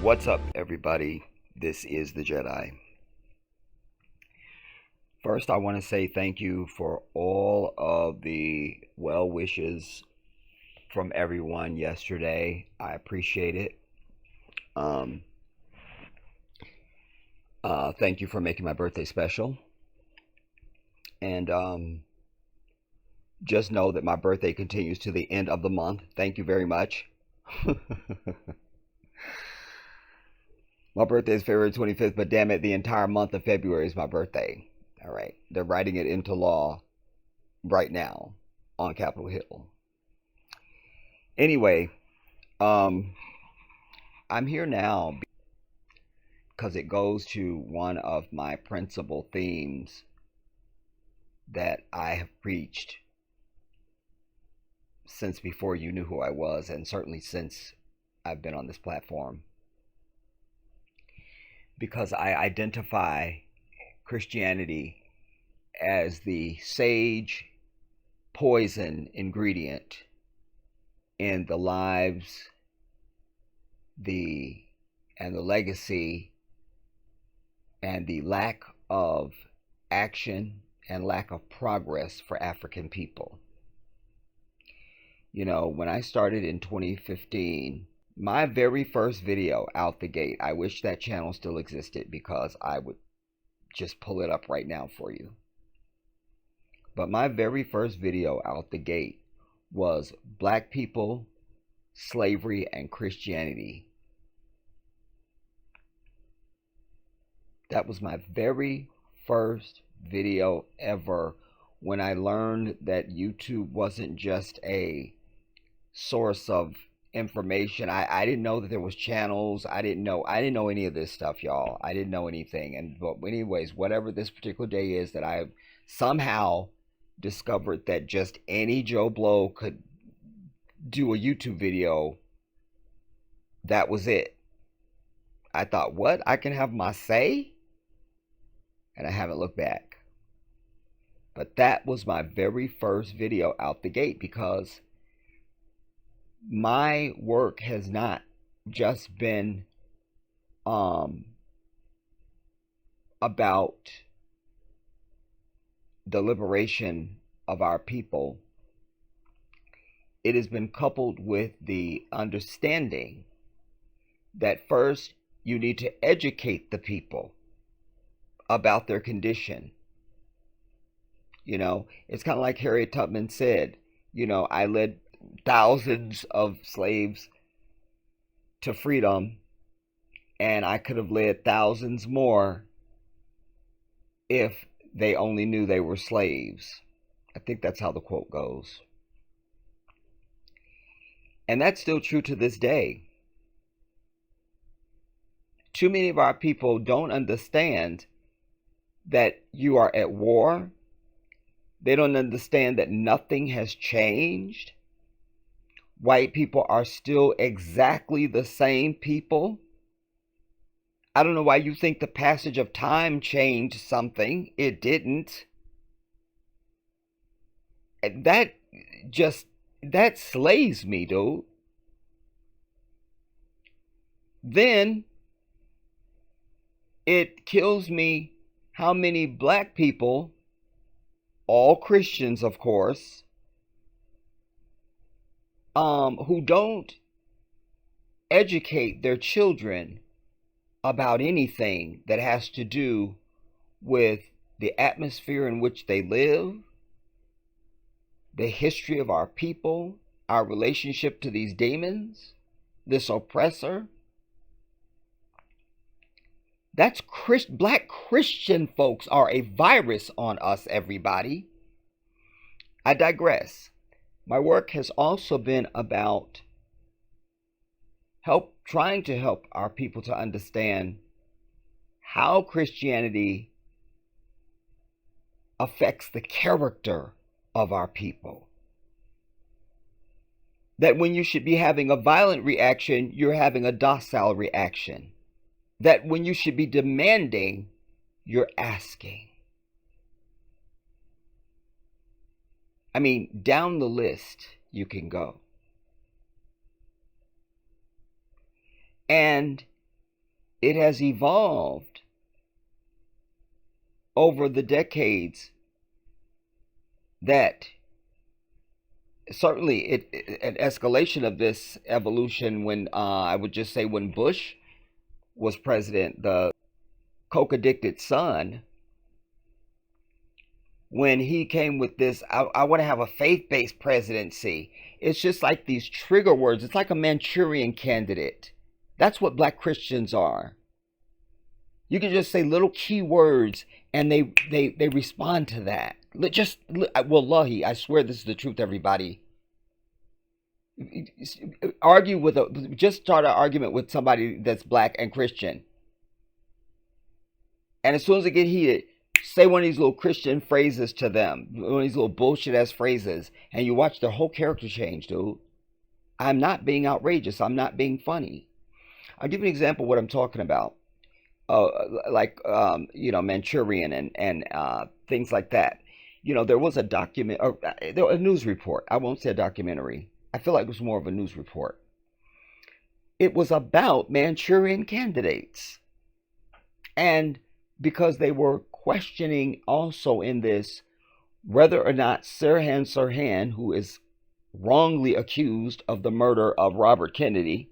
What's up, everybody? This is the Jedi. First, I want to say thank you for all of the well wishes from everyone yesterday. I appreciate it. Um, Thank you for making my birthday special. And just know that my birthday continues to the end of the month. Thank you very much. My birthday is February 25th, but damn it, the entire month of February is my birthday. All right. They're writing it into law right now on Capitol Hill. Anyway, I'm here now because it goes to one of my principal themes that I have preached since before you knew who I was, and certainly since I've been on this platform. Because I identify Christianity as the sage poison ingredient in the lives, the legacy, and the lack of action and lack of progress for African people. You know, when I started in 2015, my very first video out the gate, I wish that channel still existed because I would just pull it up right now for you. But my very first video out the gate was Black People, Slavery, and Christianity. That was my very first video ever, when I learned that YouTube wasn't just a source of information. I didn't know that there was channels. I didn't know any of this stuff, y'all. I didn't know anything. But anyways, whatever this particular day is that I somehow discovered that just any Joe Blow could do a YouTube video, that was it. I thought, what? I can have my say? And I haven't looked back. But that was my very first video out the gate, because my work has not just been about the liberation of our people. It has been coupled with the understanding that first you need to educate the people about their condition. You know, it's kind of like Harriet Tubman said, you know, I led thousands of slaves to freedom, and I could have led thousands more if they only knew they were slaves. I think that's how the quote goes. And that's still true to this day. Too many of our people don't understand that you are at war. They don't understand that nothing has changed. White people are still exactly the same people. I don't know why you think the passage of time changed something. It didn't. That slays me, dude. Then it kills me how many black people, all Christians of course, who don't educate their children about anything that has to do with the atmosphere in which they live, the history of our people, our relationship to these demons, this oppressor. That's Black Christian folks are a virus on us, everybody. I digress. My work has also been about trying to help our people to understand how Christianity affects the character of our people. That when you should be having a violent reaction, you're having a docile reaction. That when you should be demanding, you're asking. I mean, down the list you can go. And it has evolved over the decades that certainly an escalation of this evolution when I would just say when Bush was president, the coke addicted son, when he came with this, I want to have a faith-based presidency. It's just like these trigger words. It's like a Manchurian candidate. That's what black Christians are. You can just say little key words and they respond to that. Just, wallahi, I swear this is the truth, everybody. Just start an argument with somebody that's black and Christian. And as soon as they get heated, say one of these little Christian phrases to them, one of these little bullshit-ass phrases, and you watch their whole character change, dude. I'm not being outrageous. I'm not being funny. I'll give you an example of what I'm talking about. Manchurian and things like that. There was a document, or a news report. I won't say a documentary. I feel like it was more of a news report. It was about Manchurian candidates. And because they were questioning also in this whether or not Sirhan, who is wrongly accused of the murder of Robert Kennedy,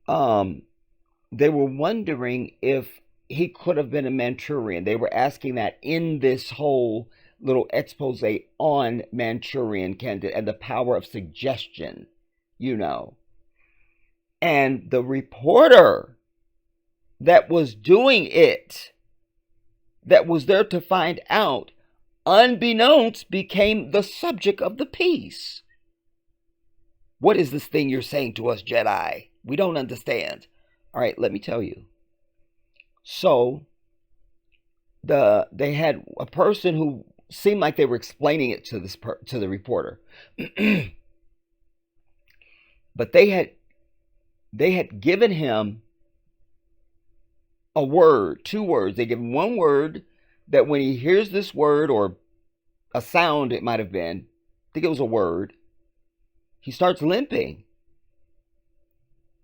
they were wondering if he could have been a Manchurian. They were asking that in this whole little expose on Manchurian candidate and the power of suggestion, And the reporter that was doing it, that was there to find out, unbeknownst, became the subject of the piece. What is this thing you're saying to us, Jedi? We don't understand. All right, let me tell you. So, they had a person who seemed like they were explaining it to the reporter, but they had given him a word, 2 words. They give him 1 word that when he hears this word, or a sound it might have been, I think it was a word, he starts limping.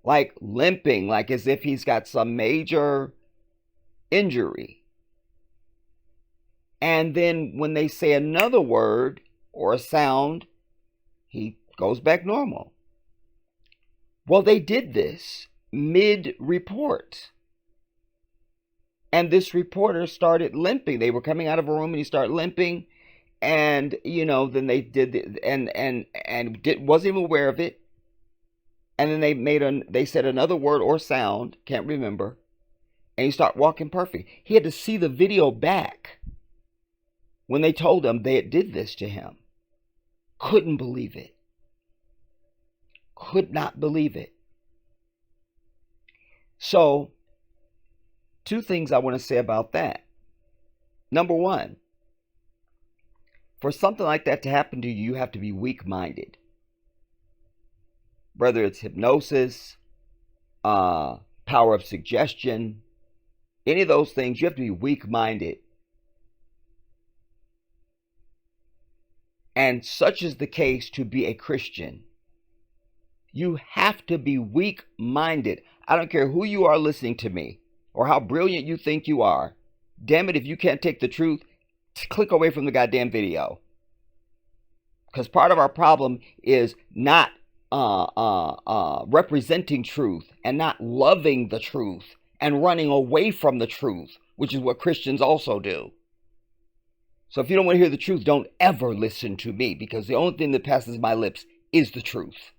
Like as if he's got some major injury. And then when they say another word or a sound, he goes back normal. Well, they did this mid-report. And this reporter started limping. They were coming out of a room and he started limping. And, then they did it and wasn't even aware of it. And then they said another word or sound, can't remember. And he started walking perfect. He had to see the video back when they told him they did this to him. Couldn't believe it. Could not believe it. So, 2 things I want to say about that. Number 1, for something like that to happen to you, you have to be weak-minded. Whether it's hypnosis, power of suggestion, any of those things, you have to be weak-minded. And such is the case to be a Christian. You have to be weak-minded. I don't care who you are listening to me or how brilliant you think you are. Damn it, if you can't take the truth, click away from the goddamn video. Because part of our problem is not representing truth and not loving the truth and running away from the truth, which is what Christians also do. So if you don't want to hear the truth, don't ever listen to me, because the only thing that passes my lips is the truth.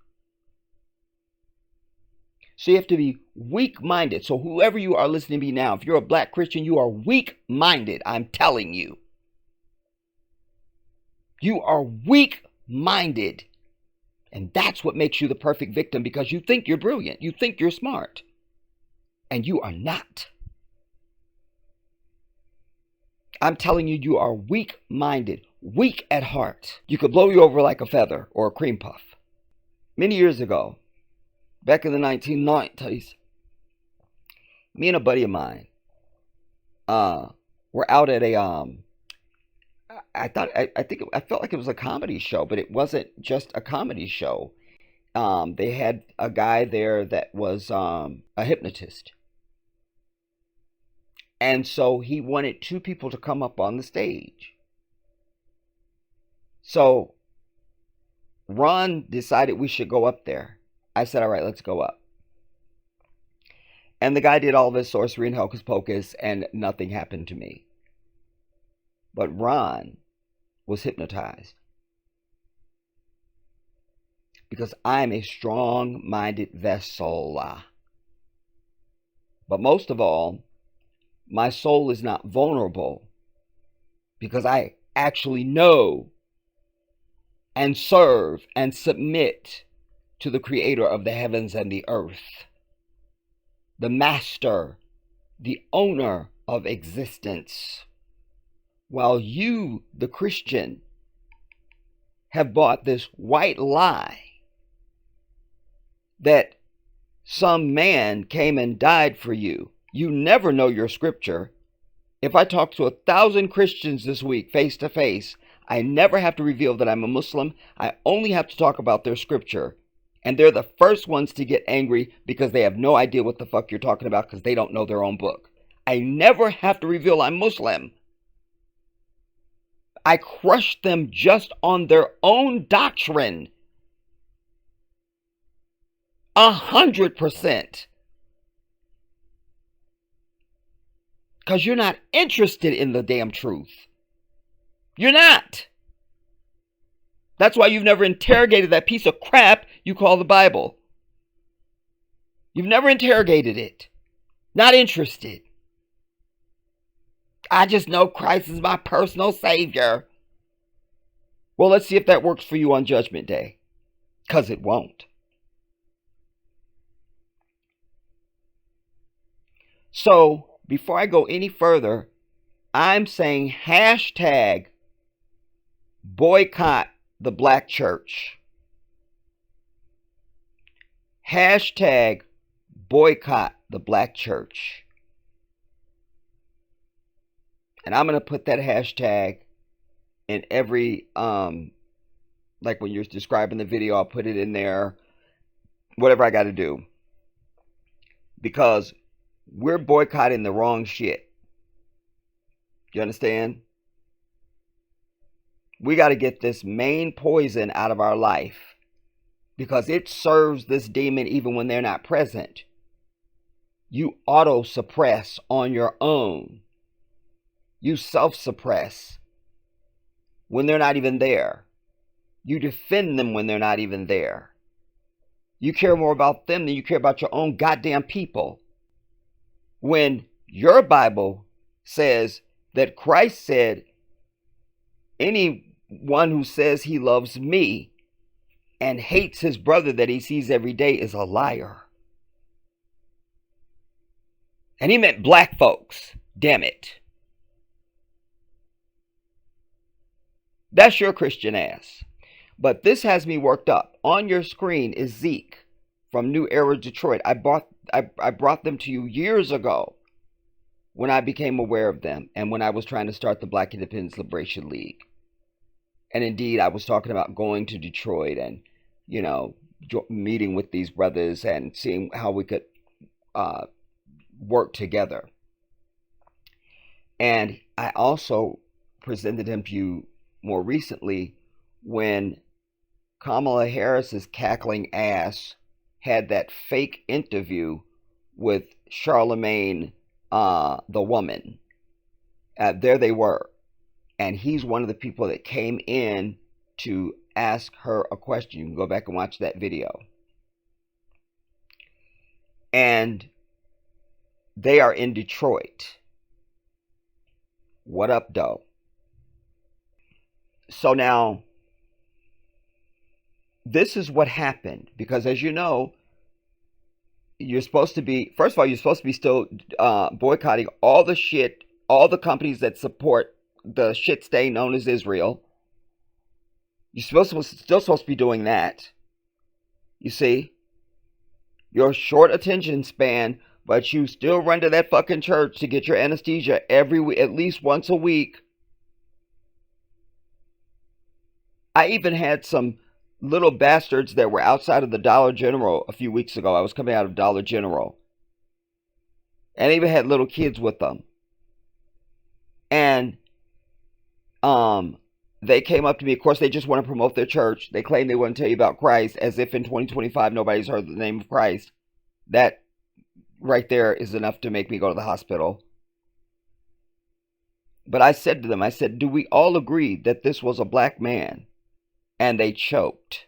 So you have to be weak-minded. So whoever you are listening to me now, if you're a black Christian, you are weak-minded. I'm telling you. You are weak-minded. And that's what makes you the perfect victim, because you think you're brilliant. You think you're smart. And you are not. I'm telling you, you are weak-minded, weak at heart. You could blow you over like a feather or a cream puff. Many years ago, back in the 1990s, me and a buddy of mine were out at a I felt like it was a comedy show, but it wasn't just a comedy show. They had a guy there that was a hypnotist. And so he wanted two people to come up on the stage. So Ron decided we should go up there. I said, all right, let's go up. And the guy did all this sorcery and hocus pocus, and nothing happened to me. But Ron was hypnotized. Because I'm a strong-minded vessel. But most of all, my soul is not vulnerable because I actually know and serve and submit to the creator of the heavens and the earth, the master, the owner of existence. While you, the Christian, have bought this white lie that some man came and died for you. You never know your scripture. If I talk to 1,000 Christians this week face to face, I never have to reveal that I'm a Muslim. I only have to talk about their scripture. And they're the first ones to get angry because they have no idea what the fuck you're talking about because they don't know their own book. I never have to reveal I'm Muslim. I crush them just on their own doctrine. 100%. Because you're not interested in the damn truth. You're not. That's why you've never interrogated that piece of crap you call the Bible. You've never interrogated it. Not interested. I just know Christ is my personal savior. Well, let's see if that works for you on Judgment Day. Because it won't. So, before I go any further, I'm saying hashtag boycott the black church. Hashtag boycott the black church. And I'm going to put that hashtag in every, like when you're describing the video, I'll put it in there. Whatever I got to do. Because we're boycotting the wrong shit. You understand? We got to get this main poison out of our life. Because it serves this demon even when they're not present. You auto-suppress on your own. You self-suppress when they're not even there. You defend them when they're not even there. You care more about them than you care about your own goddamn people. When your Bible says that Christ said, anyone who says he loves me and hates his brother that he sees every day is a liar. And he meant black folks. Damn it. That's your Christian ass. But this has me worked up. On your screen is Zeke from New Era Detroit. I brought them to you years ago when I became aware of them and when I was trying to start the Black Independence Liberation League. And indeed, I was talking about going to Detroit and, you know, meeting with these brothers and seeing how we could work together. And I also presented him to you more recently when Kamala Harris's cackling ass had that fake interview with Charlemagne, the woman. There they were. And he's one of the people that came in to ask her a question. You can go back and watch that video. And they are in Detroit. What up, though? So now, this is what happened. Because as you know, you're supposed to be, first of all, you're supposed to be still boycotting all the shit, all the companies that support the shit stain known as Israel. You're still supposed to be doing that. You see? Your short attention span, but you still run to that fucking church to get your anesthesia every week, at least once a week. I even had some little bastards that were outside of the Dollar General a few weeks ago. I was coming out of Dollar General, and they even had little kids with them. And they came up to me. Of course, they just want to promote their church. They claim they want to tell you about Christ, as if in 2025 nobody's heard the name of Christ. That right there is enough to make me go to the hospital. But I said to them, I said, do we all agree that this was a black man? And they choked.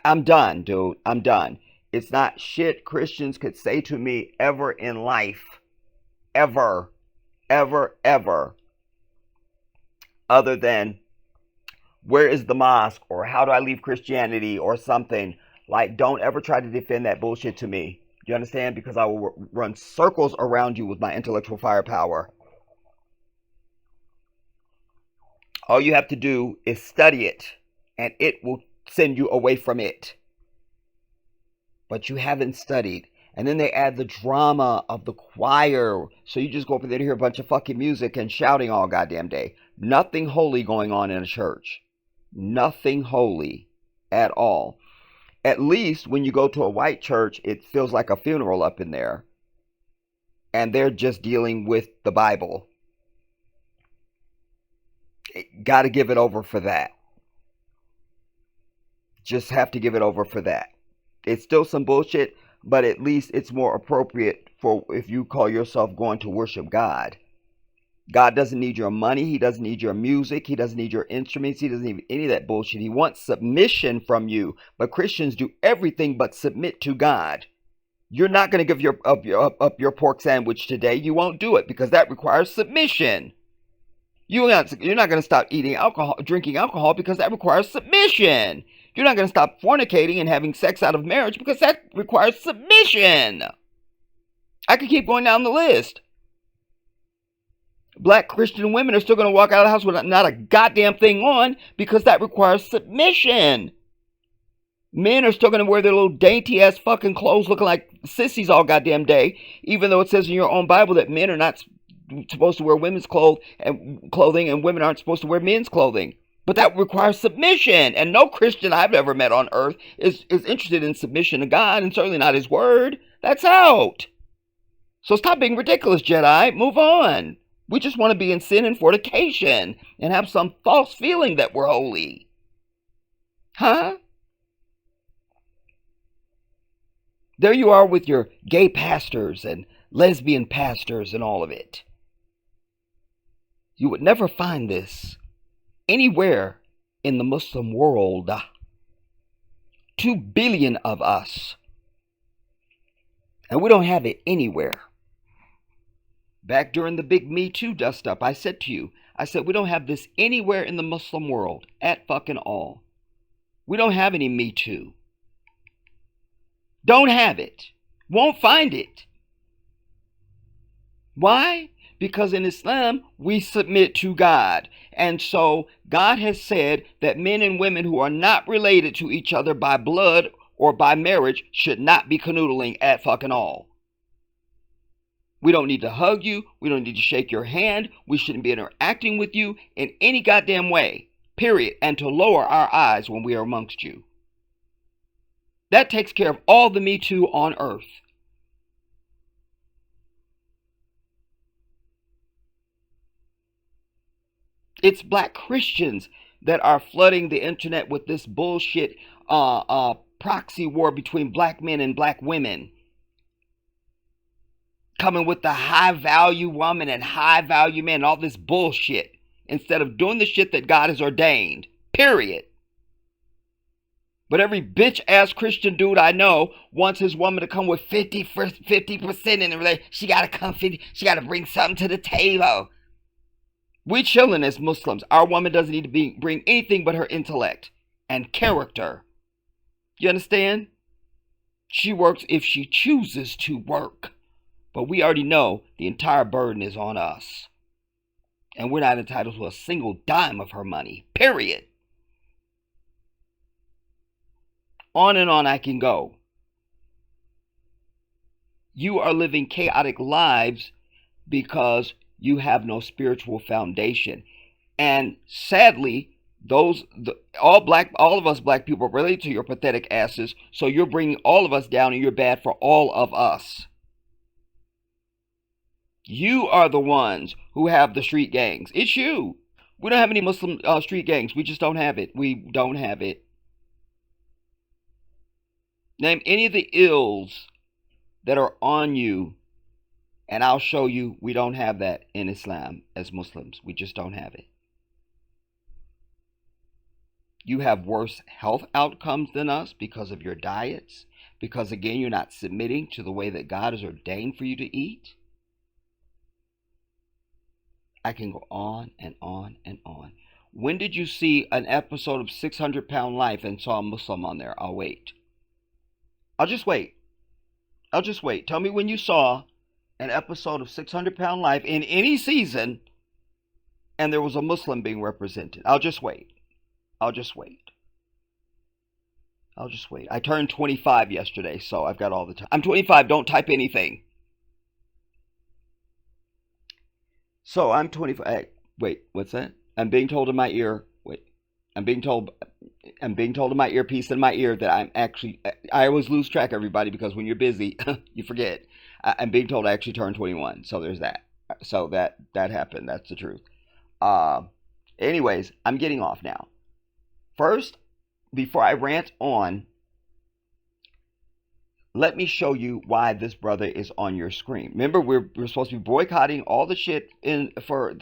I'm done, dude. I'm done. It's not shit Christians could say to me ever in life. Ever. Ever, ever. Other than, where is the mosque? Or how do I leave Christianity? Or something. Like, don't ever try to defend that bullshit to me. You understand? Because I will run circles around you with my intellectual firepower. All you have to do is study it, and it will send you away from it. But you haven't studied. And then they add the drama of the choir. So you just go over there to hear a bunch of fucking music and shouting all goddamn day. Nothing holy going on in a church. Nothing holy at all. At least when you go to a white church, it feels like a funeral up in there. And they're just dealing with the Bible. Got to give it over for that. Just have to give it over for that. It's still some bullshit, but at least it's more appropriate for if you call yourself going to worship God. God doesn't need your money. He doesn't need your music. He doesn't need your instruments. He doesn't need any of that bullshit. He wants submission from you. But Christians do everything but submit to God. You're not going to give up your pork sandwich today. You won't do it because that requires submission. You're not going to stop drinking alcohol because that requires submission. You're not going to stop fornicating and having sex out of marriage because that requires submission. I could keep going down the list. Black Christian women are still going to walk out of the house with not a goddamn thing on because that requires submission. Men are still going to wear their little dainty ass fucking clothes looking like sissies all goddamn day, even though it says in your own Bible that men are not supposed to wear women's clothing and women aren't supposed to wear men's clothing. But that requires submission. And no Christian I've ever met on earth is interested in submission to God, and certainly not his word. That's out. So stop being ridiculous, Jedi. Move on. We just want to be in sin and fornication and have some false feeling that we're holy. Huh? There you are with your gay pastors and lesbian pastors and all of it. You would never find this anywhere in the Muslim world. 2 billion of us. And we don't have it anywhere. Back during the big Me Too dust up, I said to you, I said, we don't have this anywhere in the Muslim world at fucking all. We don't have any Me Too. Don't have it. Won't find it. Why? Because in Islam, we submit to God. And so God has said that men and women who are not related to each other by blood or by marriage should not be canoodling at fucking all. We don't need to hug you. We don't need to shake your hand. We shouldn't be interacting with you in any goddamn way. Period. And to lower our eyes when we are amongst you. That takes care of all the Me Too on earth. It's black Christians that are flooding the internet with this bullshit proxy war between black men and black women. Coming with the high value woman and high value man, all this bullshit. Instead of doing the shit that God has ordained. Period. But every bitch ass Christian dude I know wants his woman to come with 50% in the relationship. She gotta come 50. She gotta bring something to the table. We chilling as Muslims. Our woman doesn't need to bring anything but her intellect and character. You understand? She works if she chooses to work. But we already know the entire burden is on us. And we're not entitled to a single dime of her money. Period. On and on I can go. You are living chaotic lives because you have no spiritual foundation. And sadly, all of us black people relate to your pathetic asses. So you're bringing all of us down, and you're bad for all of us. You are the ones who have the street gangs. It's you. We don't have any Muslim street gangs. We just don't have it. We don't have it. Name any of the ills that are on you, and I'll show you we don't have that in Islam as Muslims. We just don't have it. You have worse health outcomes than us because of your diets, because again, you're not submitting to the way that God has ordained for you to eat. I can go on and on and on. When did you see an episode of 600-Pound Life and saw a Muslim on there? I'll wait. I'll just wait. I'll just wait. Tell me when you saw an episode of 600-Pound Life in any season and there was a Muslim being represented. I'll just wait. I'll just wait. I'll just wait. I turned 25 yesterday, so I've got all the time. I'm 25. Don't type anything. So I'm 25. Hey, wait, what's that? I'm being told in my ear. Wait, I'm being told in my earpiece in my ear that I'm actually. I always lose track, everybody, because when you're busy, you forget. I'm being told I actually turned 21. So there's that. So that happened. That's the truth. Anyways, I'm getting off now. First, before I rant on, let me show you why this brother is on your screen. Remember, we're supposed to be boycotting all the shit for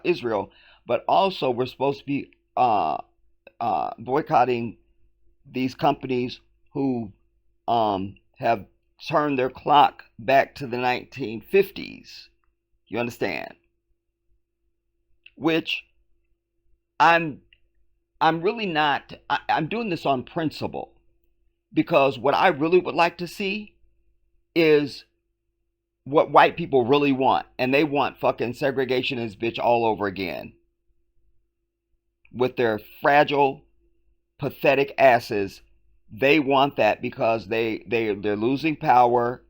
Israel, but also we're supposed to be boycotting these companies who have turned their clock back to the 1950s. You understand? Which I'm really not. I'm doing this on principle. Because what I really would like to see is what white people really want. And they want fucking segregationist bitch all over again. With their fragile, pathetic asses. They want that because they're losing power.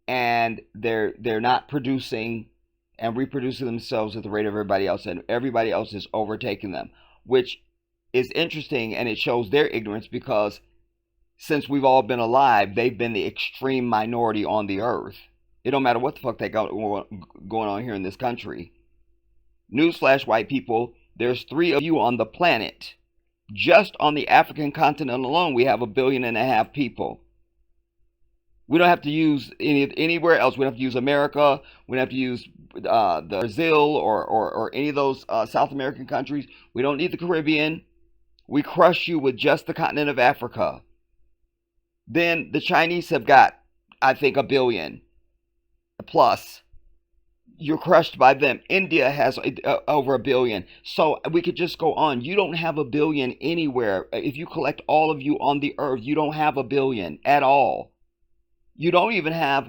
And they're not producing and reproducing themselves at the rate of everybody else. And everybody else is overtaking them. Which is interesting, and it shows their ignorance because since we've all been alive, they've been the extreme minority on the earth. It don't matter what the fuck they got going on here in this country. Newsflash, white people, there's 3 of you on the planet. Just on the African continent alone, we have 1.5 billion people. We don't have to use anywhere else. We don't have to use America. We don't have to use the Brazil or any of those South American countries. We don't need the Caribbean. We crush you with just the continent of Africa. Then the Chinese have got, I think, 1 billion plus. You're crushed by them. India has over 1 billion. So we could just go on. You don't have 1 billion anywhere. If you collect all of you on the earth, you don't have 1 billion at all. You don't even have,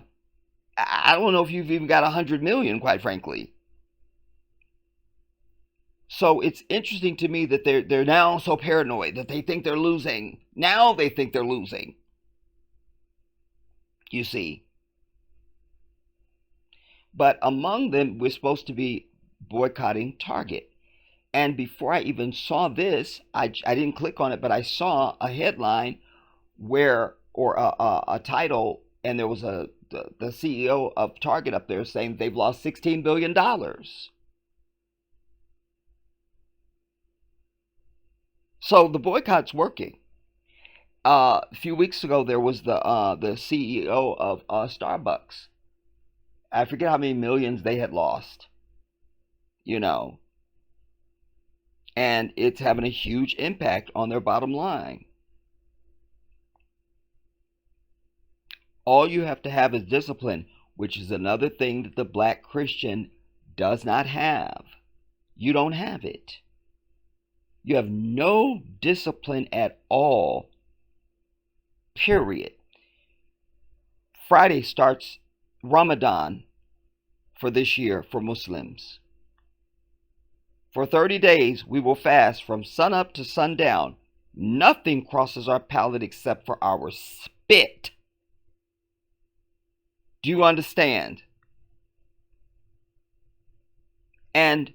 I don't know if you've even got 100 million, quite frankly. So it's interesting to me that they're now so paranoid that they think they're losing. Now they think they're losing. You see. But among them, we're supposed to be boycotting Target. And before I even saw this, I didn't click on it, but I saw a headline or a title, and there was the CEO of Target up there saying they've lost $16 billion. So the boycott's working. A few weeks ago, there was the CEO of Starbucks. I forget how many millions they had lost. And it's having a huge impact on their bottom line. All you have to have is discipline, which is another thing that the black Christian does not have. You don't have it. You have no discipline at all. Period. Friday starts Ramadan for this year for Muslims. For 30 days, we will fast from sunup to sundown. Nothing crosses our palate except for our spit. Do you understand? And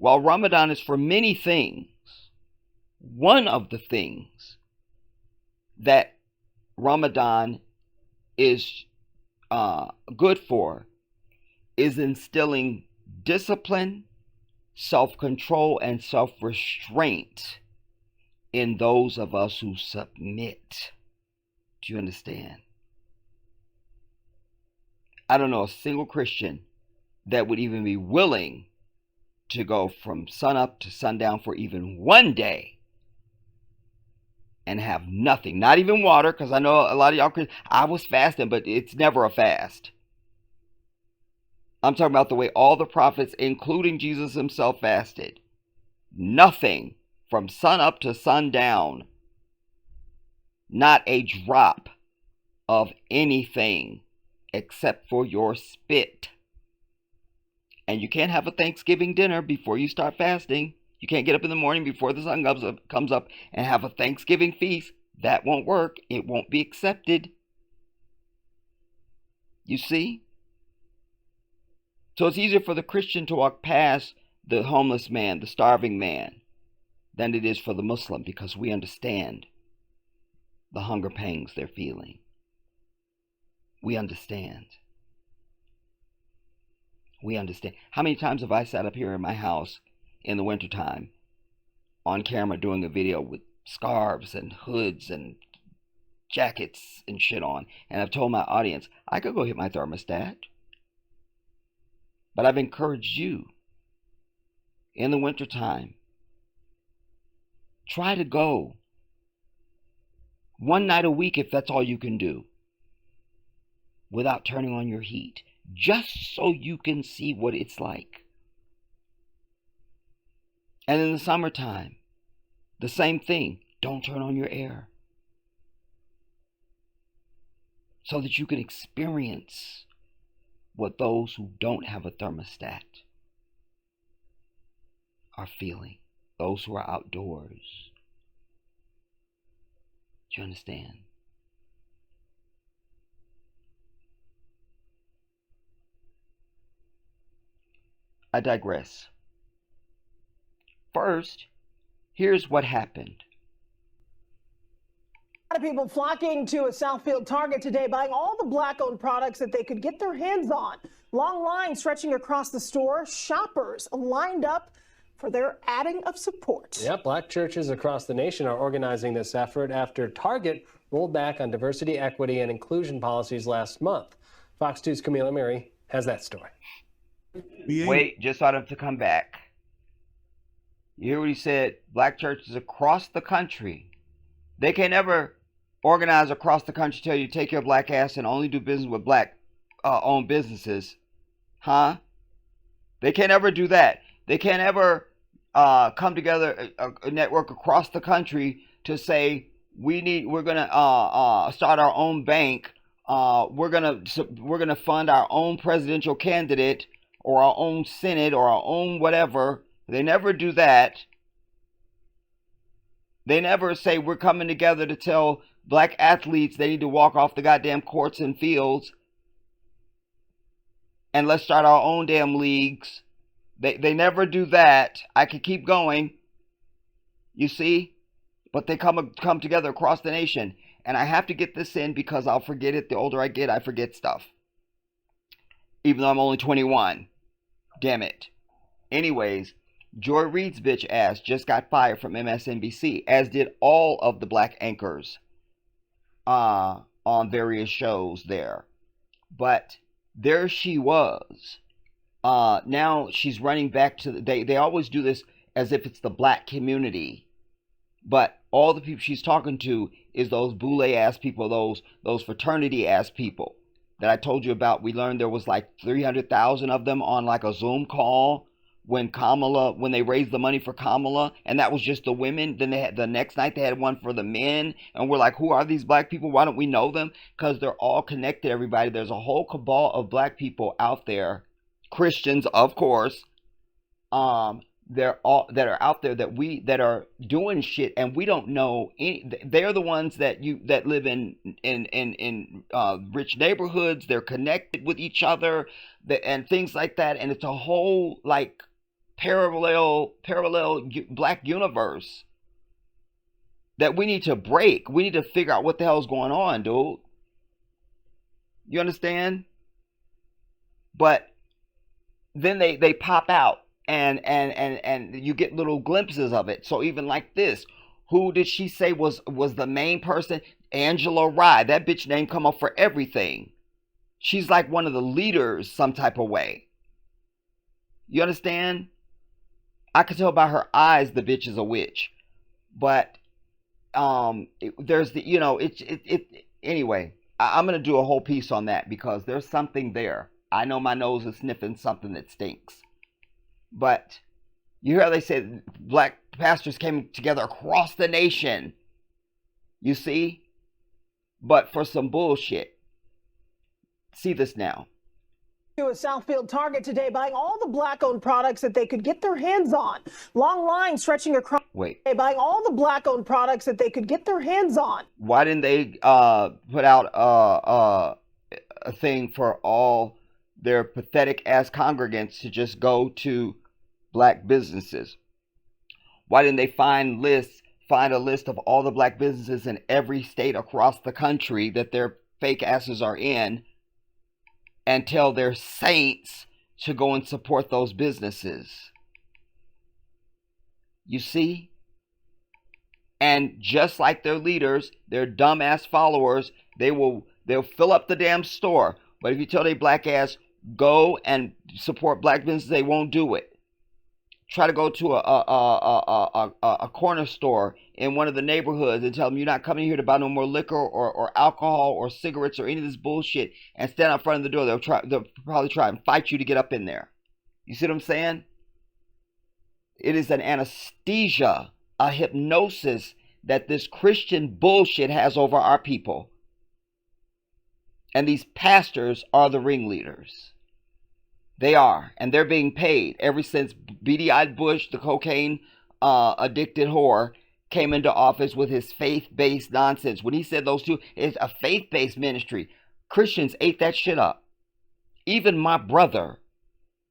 while Ramadan is for many things, one of the things that Ramadan is good for is instilling discipline, self-control, and self-restraint in those of us who submit. Do you understand? I don't know a single Christian that would even be willing to go from sunup to sundown for even one day and have nothing, not even water, because I know a lot of y'all, I was fasting, but it's never a fast. I'm talking about the way all the prophets, including Jesus himself, fasted. Nothing from sunup to sundown. Not a drop of anything except for your spit. And you can't have a Thanksgiving dinner before you start fasting. You can't get up in the morning before the sun comes up and have a Thanksgiving feast. That won't work. It won't be accepted. You see? So it's easier for the Christian to walk past the homeless man, the starving man, than it is for the Muslim, because we understand the hunger pangs they're feeling. We understand. We understand. How many times have I sat up here in my house in the wintertime on camera doing a video with scarves and hoods and jackets and shit on, and I've told my audience, I could go hit my thermostat. But I've encouraged you in the wintertime, try to go one night a week if that's all you can do, without turning on your heat, just so you can see what it's like. And in the summertime, the same thing. Don't turn on your air, so that you can experience what those who don't have a thermostat are feeling. Those who are outdoors. Do you understand? I digress. First, here's what happened. A lot of people flocking to a Southfield Target today, buying all the black-owned products that they could get their hands on. Long lines stretching across the store. Shoppers lined up for their adding of support. Yep, black churches across the nation are organizing this effort after Target rolled back on diversity, equity, and inclusion policies last month. Fox 2's Camila Murray has that story. Wait, just ought him to come back. You hear what he said? Black churches across the country. They can't ever organize across the country, tell you to take your black ass and only do business with black owned businesses. Huh? They can't ever do that. They can't ever come together, a network across the country to say we're gonna start our own bank. We're gonna fund our own presidential candidate or our own Senate or our own whatever. They never do that. They never say we're coming together to tell black athletes they need to walk off the goddamn courts and fields and let's start our own damn leagues. They never do that. I could keep going. You see? But they come together across the nation. And I have to get this in because I'll forget it. The older I get, I forget stuff. Even though I'm only 21. Damn it. Anyways, Joy Reid's bitch ass just got fired from MSNBC, as did all of the black anchors on various shows there. But there she was. Now she's running back to they always do this as if it's the black community, but all the people she's talking to is those boule ass people, those fraternity ass people that I told you about. We learned there was like 300,000 of them on like a Zoom call when they raised the money for Kamala, and that was just the women. Then they had the next night they had one for the men, and we're like, who are these black people? Why don't we know them? Because they're all connected, everybody. There's a whole cabal of black people out there, Christians, of course, that are out there that are doing shit, and we don't know any. They're the ones that live in rich neighborhoods. They're connected with each other, and things like that. And it's a whole like parallel black universe that we need to break. We need to figure out what the hell is going on, dude. You understand? But then they pop out and you get little glimpses of it. So even like this, who did she say was the main person? Angela Rye. That bitch name come up for everything. She's like one of the leaders some type of way. You understand? I could tell by her eyes the bitch is a witch. But there's the, you know, anyway, I'm going to do a whole piece on that because there's something there. I know my nose is sniffing something that stinks. But you hear how they say black pastors came together across the nation. You see? But for some bullshit. See this now. To a Southfield Target today buying all the black-owned products that they could get their hands on. Long lines stretching across. Wait. Buying all the black-owned products that they could get their hands on. Why didn't they put out a thing for all their pathetic ass congregants to just go to black businesses? Why didn't they find a list of all the black businesses in every state across the country that their fake asses are in and tell their saints to go and support those businesses? You see? And just like their leaders, their dumbass followers, they'll fill up the damn store. But if you tell their black ass, go and support black businesses, they won't do it. Try to go to a corner store in one of the neighborhoods and tell them you're not coming here to buy no more liquor or alcohol or cigarettes or any of this bullshit, and stand out front of the door. They'll probably try and fight you to get up in there. You see what I'm saying? It is an anesthesia, a hypnosis that this Christian bullshit has over our people. And these pastors are the ringleaders. They are, and they're being paid ever since beady-eyed Bush, the cocaine addicted whore, came into office with his faith-based nonsense. When he said those two, it's a faith-based ministry. Christians ate that shit up. Even my brother,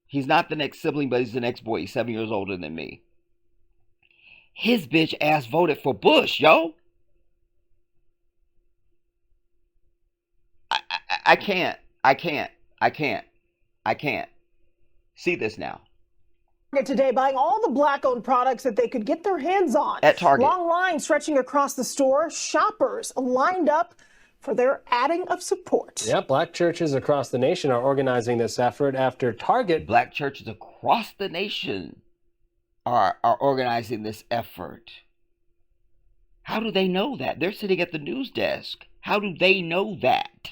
he's not the next sibling, but he's the next boy. He's 7 years older than me. His bitch ass voted for Bush, yo. I can't. See this now. Today buying all the black-owned products that they could get their hands on. At Target. Long lines stretching across the store. Shoppers lined up for their adding of support. Yeah, black churches across the nation are organizing this effort after Target. Black churches across the nation are organizing this effort. How do they know that? They're sitting at the news desk. How do they know that?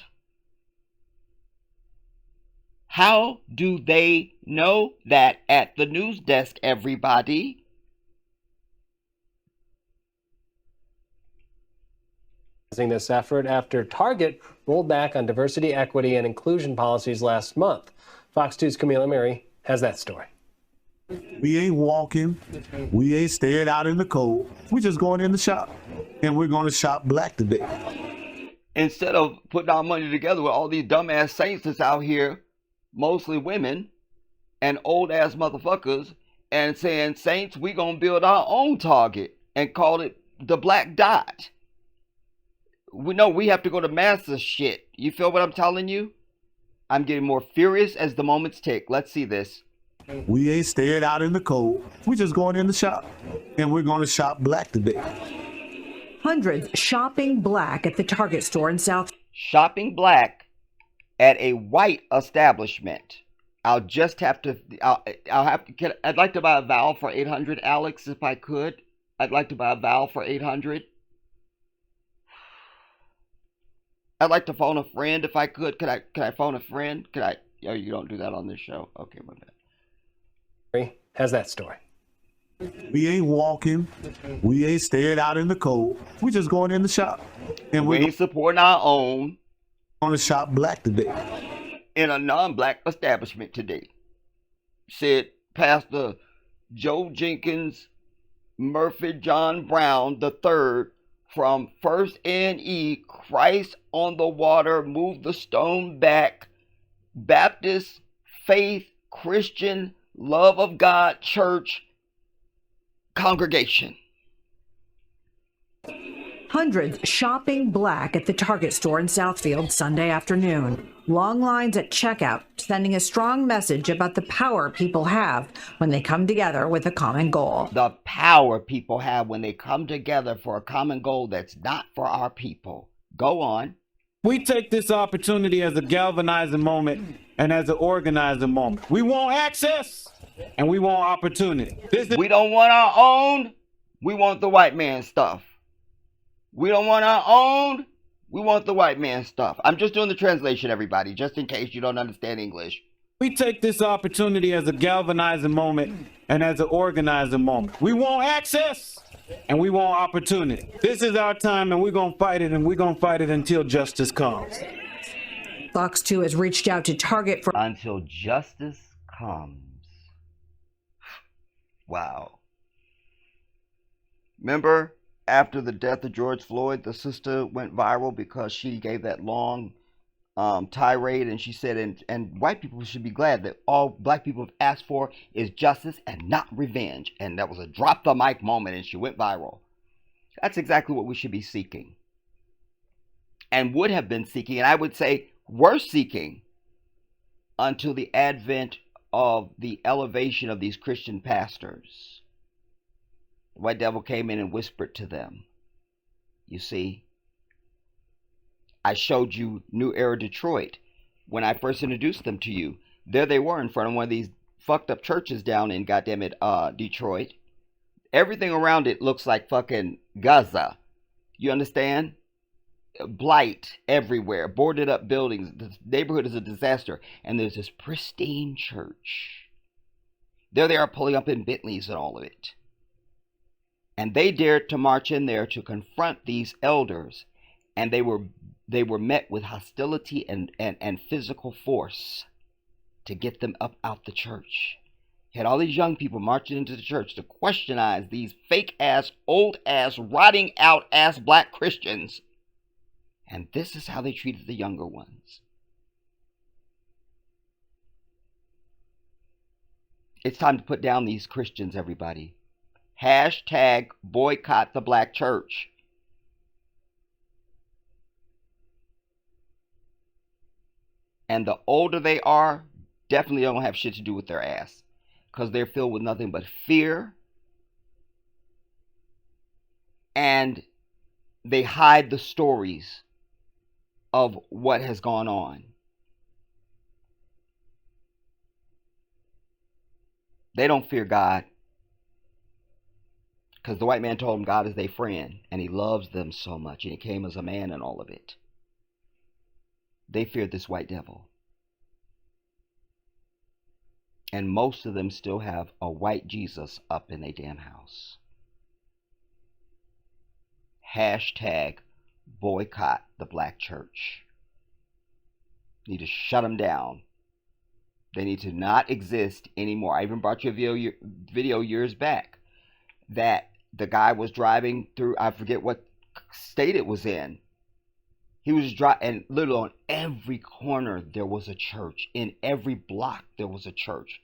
How do they know that at the news desk, everybody? This effort after Target rolled back on diversity, equity, and inclusion policies last month. Fox 2's Camila Mary has that story. We ain't walking. We ain't staying out in the cold. We just going in the shop, and we're going to shop black today. Instead of putting our money together with all these dumbass saints that's out here, mostly women and old ass motherfuckers, and saying, saints, we gonna build our own Target and call it the Black Dot. We know we have to go to massive shit. You feel what I'm telling you? I'm getting more furious as the moments tick. Let's see this. We ain't staying out in the cold. We just going in the shop, and we're going to shop black today. Hundreds shopping black at the Target store in South. Shopping black at a white establishment. I'll just have to, I'd like to buy a vowel for 800, Alex, if I could. I'd like to buy a vowel for 800. I'd like to phone a friend if I could. Could I phone a friend? Could I? Oh, you don't do that on this show. Okay, my bad. Has that story. We ain't walking. We ain't staying out in the cold. We just going in the shop, and We ain't supporting our own going to shop black today. in a non-black establishment today, said Pastor Joe Jenkins Murphy John Brown III from First N.E. Christ on the Water, Move the Stone Back, Baptist Faith Christian love of God church congregation. Hundreds shopping black at the Target store in Southfield Sunday afternoon. Long lines at checkout, sending a strong message about the power people have when they come together with a common goal. The power people have when they come together for a common goal that's not for our people. Go on. We take this opportunity as a galvanizing moment and as an organizing moment. We want access and we want opportunity. We don't want our own. We want the white man's stuff. We don't want our own. We want the white man's stuff. I'm just doing the translation, everybody, just in case you don't understand English. We take this opportunity as a galvanizing moment and as an organizing moment. We want access and we want opportunity. This is our time and we're going to fight it, and we're going to fight it until justice comes. Fox 2 has reached out to Target for Until justice comes. Wow. Remember, after the death of George Floyd, the sister went viral because she gave that long tirade, and she said, and white people should be glad that all black people have asked for is justice and not revenge. And that was a drop the mic moment, and she went viral. That's exactly what we should be seeking, and would have been seeking, and I would say were seeking, until the advent of the elevation of these Christian pastors. The white devil came in and whispered to them. You see, I showed you New Era Detroit when I first introduced them to you. There they were in front of one of these fucked up churches down in goddamn Detroit. Everything around it looks like fucking Gaza. You understand? Blight everywhere, boarded up buildings. The neighborhood is a disaster, and there's this pristine church. There they are pulling up in Bentleys and all of it. And they dared to march in there to confront these elders, and they were met with hostility and physical force to get them up out the church. Had all these young people marching into the church to questionize these fake ass, old ass, rotting out ass black Christians. And this is how they treated the younger ones. It's time to put down these Christians, everybody. Hashtag boycott the black church. And the older they are, definitely don't have shit to do with their ass, because they're filled with nothing but fear, and they hide the stories of what has gone on. They don't fear God, because the white man told them God is their friend, and he loves them so much, and he came as a man and all of it. They feared this white devil. And most of them still have a white Jesus up in their damn house. Hashtag boycott the black church. Need to shut them down. They need to not exist anymore. I even brought you a video years back that the guy was driving through, I forget what state it was in. He was driving, and literally on every corner there was a church. In every block there was a church.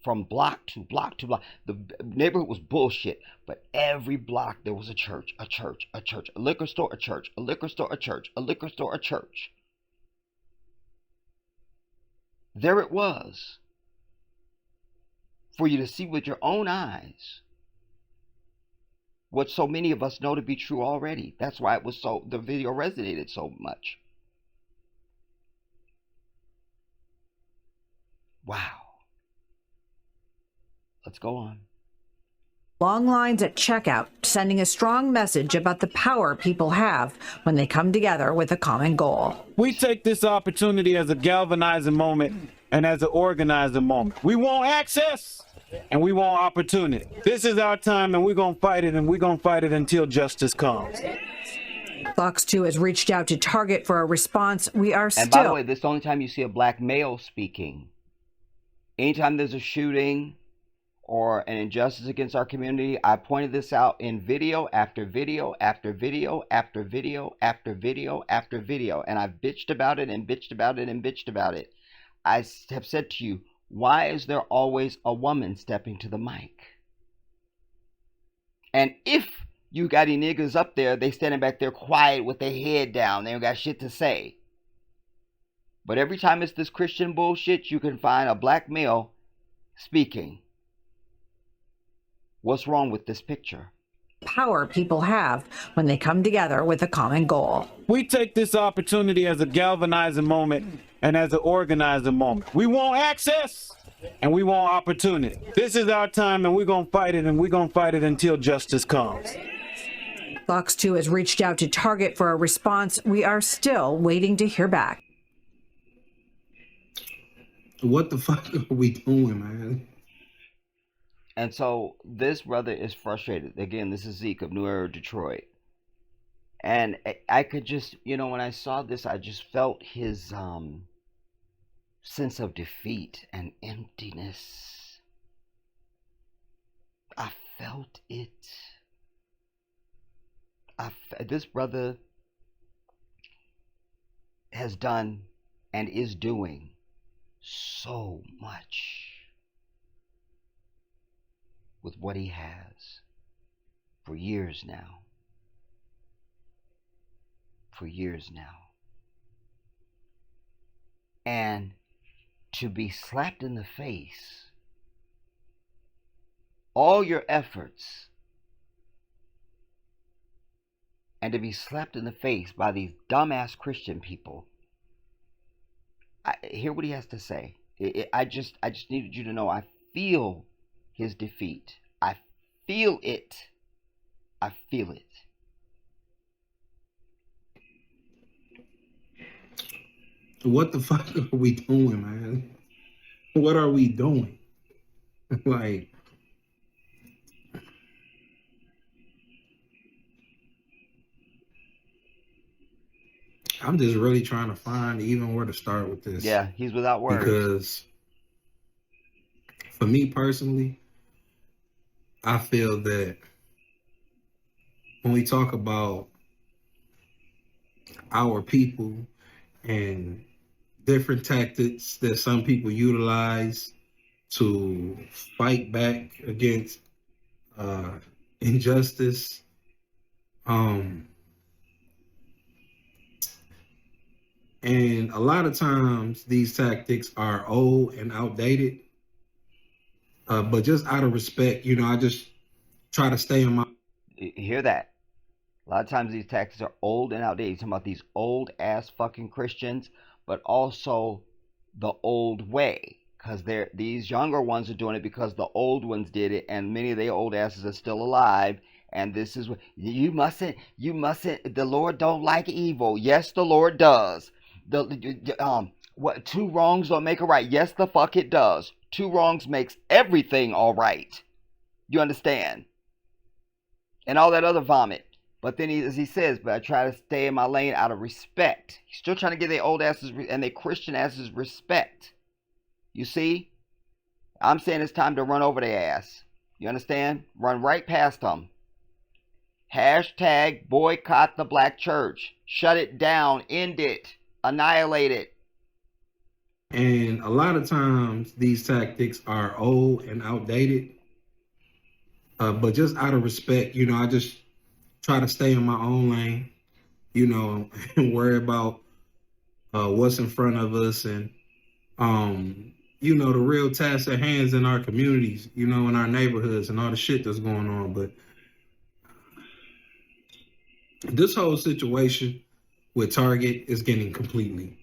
From block to block to block. The neighborhood was bullshit, but every block there was a church, a church, a church, a liquor store, a church, a liquor store, a church, a liquor store, a church. There it was, for you to see with your own eyes what so many of us know to be true already. That's why the video resonated so much. Wow. Let's go on. long lines at checkout, sending a strong message about the power people have when they come together with a common goal. We take this opportunity as a galvanizing moment and as an organizing moment. We want access and we want opportunity. This is our time, and we're going to fight it, and we're going to fight it until justice comes. Fox 2 has reached out to Target for a response. We are still... And by the way, this is the only time you see a black male speaking. Anytime there's a shooting or an injustice against our community, I pointed this out in video after video after video after video after video after video. And I've bitched about it and bitched about it and bitched about it. I have said to you, why is there always a woman stepping to the mic? And if you got any niggas up there, they standing back there quiet with their head down. They don't got shit to say. But every time it's this Christian bullshit, you can find a black male speaking. What's wrong with this picture? Power people have when they come together with a common goal. We take this opportunity as a galvanizing moment and as an organizing moment. We want access and we want opportunity. This is our time and we're going to fight it, and we're going to fight it until justice comes. Fox 2 has reached out to Target for a response. We are still waiting to hear back. What the fuck are we doing, man? And so this brother is frustrated. Again, this is Zeke of New Era, Detroit. And I could just, when I saw this, I just felt his sense of defeat and emptiness. I felt it. This brother has done and is doing so much with what he has for years now. For years now. And to be slapped in the face, all your efforts, and to be slapped in the face by these dumbass Christian people. Hear what he has to say. I just needed you to know I feel his defeat. I feel it. I feel it. What the fuck are we doing, man? What are we doing? Like, I'm just really trying to find even where to start with this. Yeah, he's without words. Because for me personally, I feel that when we talk about our people and different tactics that some people utilize to fight back against injustice, and a lot of times these tactics are old and outdated. But just out of respect, I just try to stay in my... You hear that? A lot of times these tactics are old and outdated. You're talking about these old ass fucking Christians, but also the old way. Because these younger ones are doing it because the old ones did it, and many of their old asses are still alive. And this is what you mustn't. The Lord don't like evil. Yes, the Lord does. What, two wrongs don't make a right? Yes, the fuck it does. Two wrongs makes everything all right. You understand? And all that other vomit. But then as he says, but I try to stay in my lane out of respect. He's still trying to give their old asses and their Christian asses respect. You see? I'm saying it's time to run over their ass. You understand? Run right past them. Hashtag boycott the black church. Shut it down. End it. Annihilate it. And a lot of times these tactics are old and outdated. But just out of respect, I just try to stay in my own lane, and worry about what's in front of us and, the real tasks at hands in our communities, in our neighborhoods and all the shit that's going on. But this whole situation with Target is getting completely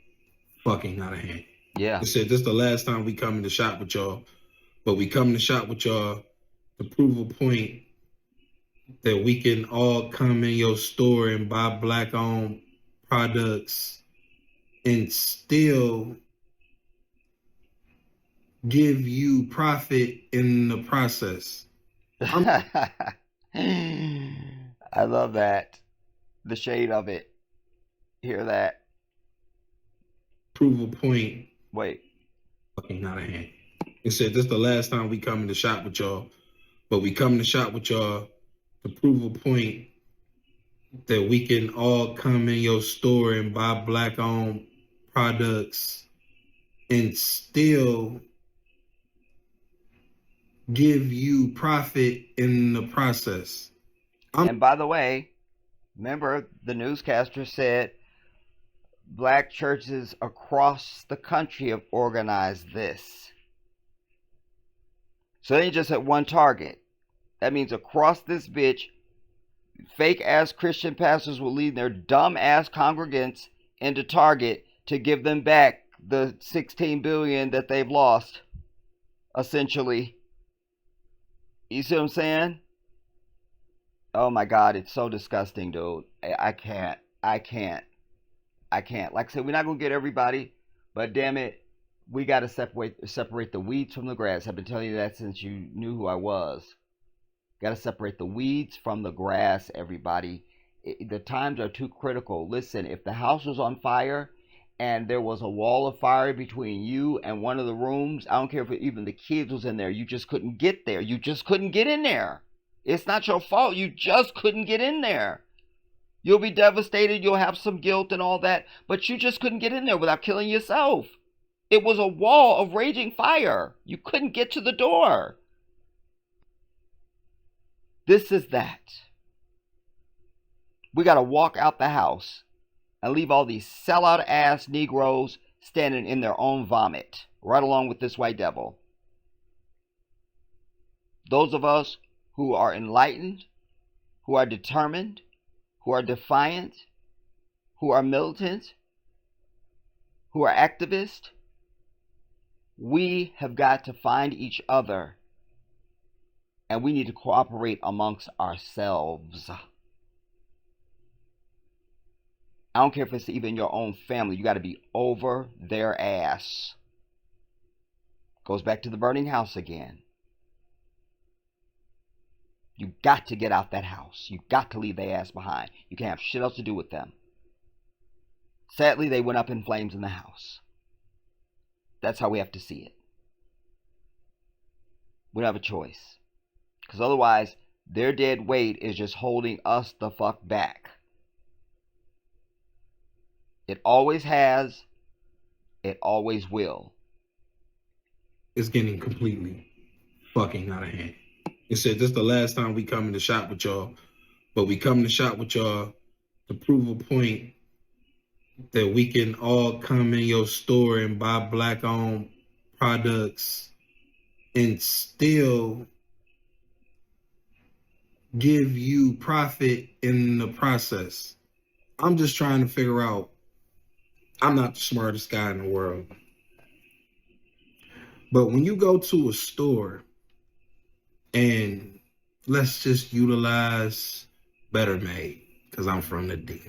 fucking out of hand. Yeah. I said, this is the last time we come in to shop with y'all, but we come to shop with y'all to prove a point that we can all come in your store and buy black-owned products and still give you profit in the process. I love that. The shade of it. Hear that? Prove a point. Wait. Fucking out of hand. It said, this is the last time we come in to shop with y'all, but we come to shop with y'all to prove a point that we can all come in your store and buy black-owned products and still give you profit in the process. And by the way, remember the newscaster said black churches across the country have organized this. So they ain't just at one target. That means across this bitch, fake ass Christian pastors will lead their dumb ass congregants into Target to give them back the $16 billion that they've lost, essentially. You see what I'm saying? Oh my God, it's so disgusting, dude. I can't. Like I said, we're not gonna get everybody, but damn it, we gotta separate the weeds from the grass. I've been telling you that since you knew who I was. Gotta separate the weeds from the grass, everybody. The times are too critical. Listen, if the house was on fire and there was a wall of fire between you and one of the rooms, I don't care if even the kids was in there, you just couldn't get there. You just couldn't get in there. It's not your fault. You just couldn't get in there. You'll be devastated. You'll have some guilt and all that, but you just couldn't get in there without killing yourself. It was a wall of raging fire. You couldn't get to the door. This is that. We got to walk out the house and leave all these sellout ass Negroes standing in their own vomit, right along with this white devil. Those of us who are enlightened, who are determined, who are defiant, who are militant, who are activists, we have got to find each other. And we need to cooperate amongst ourselves. I don't care if it's even your own family. You got to be over their ass. Goes back to the burning house again. You got to get out that house. You got to leave their ass behind. You can't have shit else to do with them. Sadly, they went up in flames in the house. That's how we have to see it. We don't have a choice. Because otherwise, their dead weight is just holding us the fuck back. It always has. It always will. It's getting completely fucking out of hand. It said this is the last time we come in the shop with y'all, but we come in the shop with y'all to prove a point that we can all come in your store and buy black-owned products and still give you profit in the process. I'm just trying to figure out, I'm not the smartest guy in the world, but when you go to a store and let's just utilize Better Made, because I'm from the D.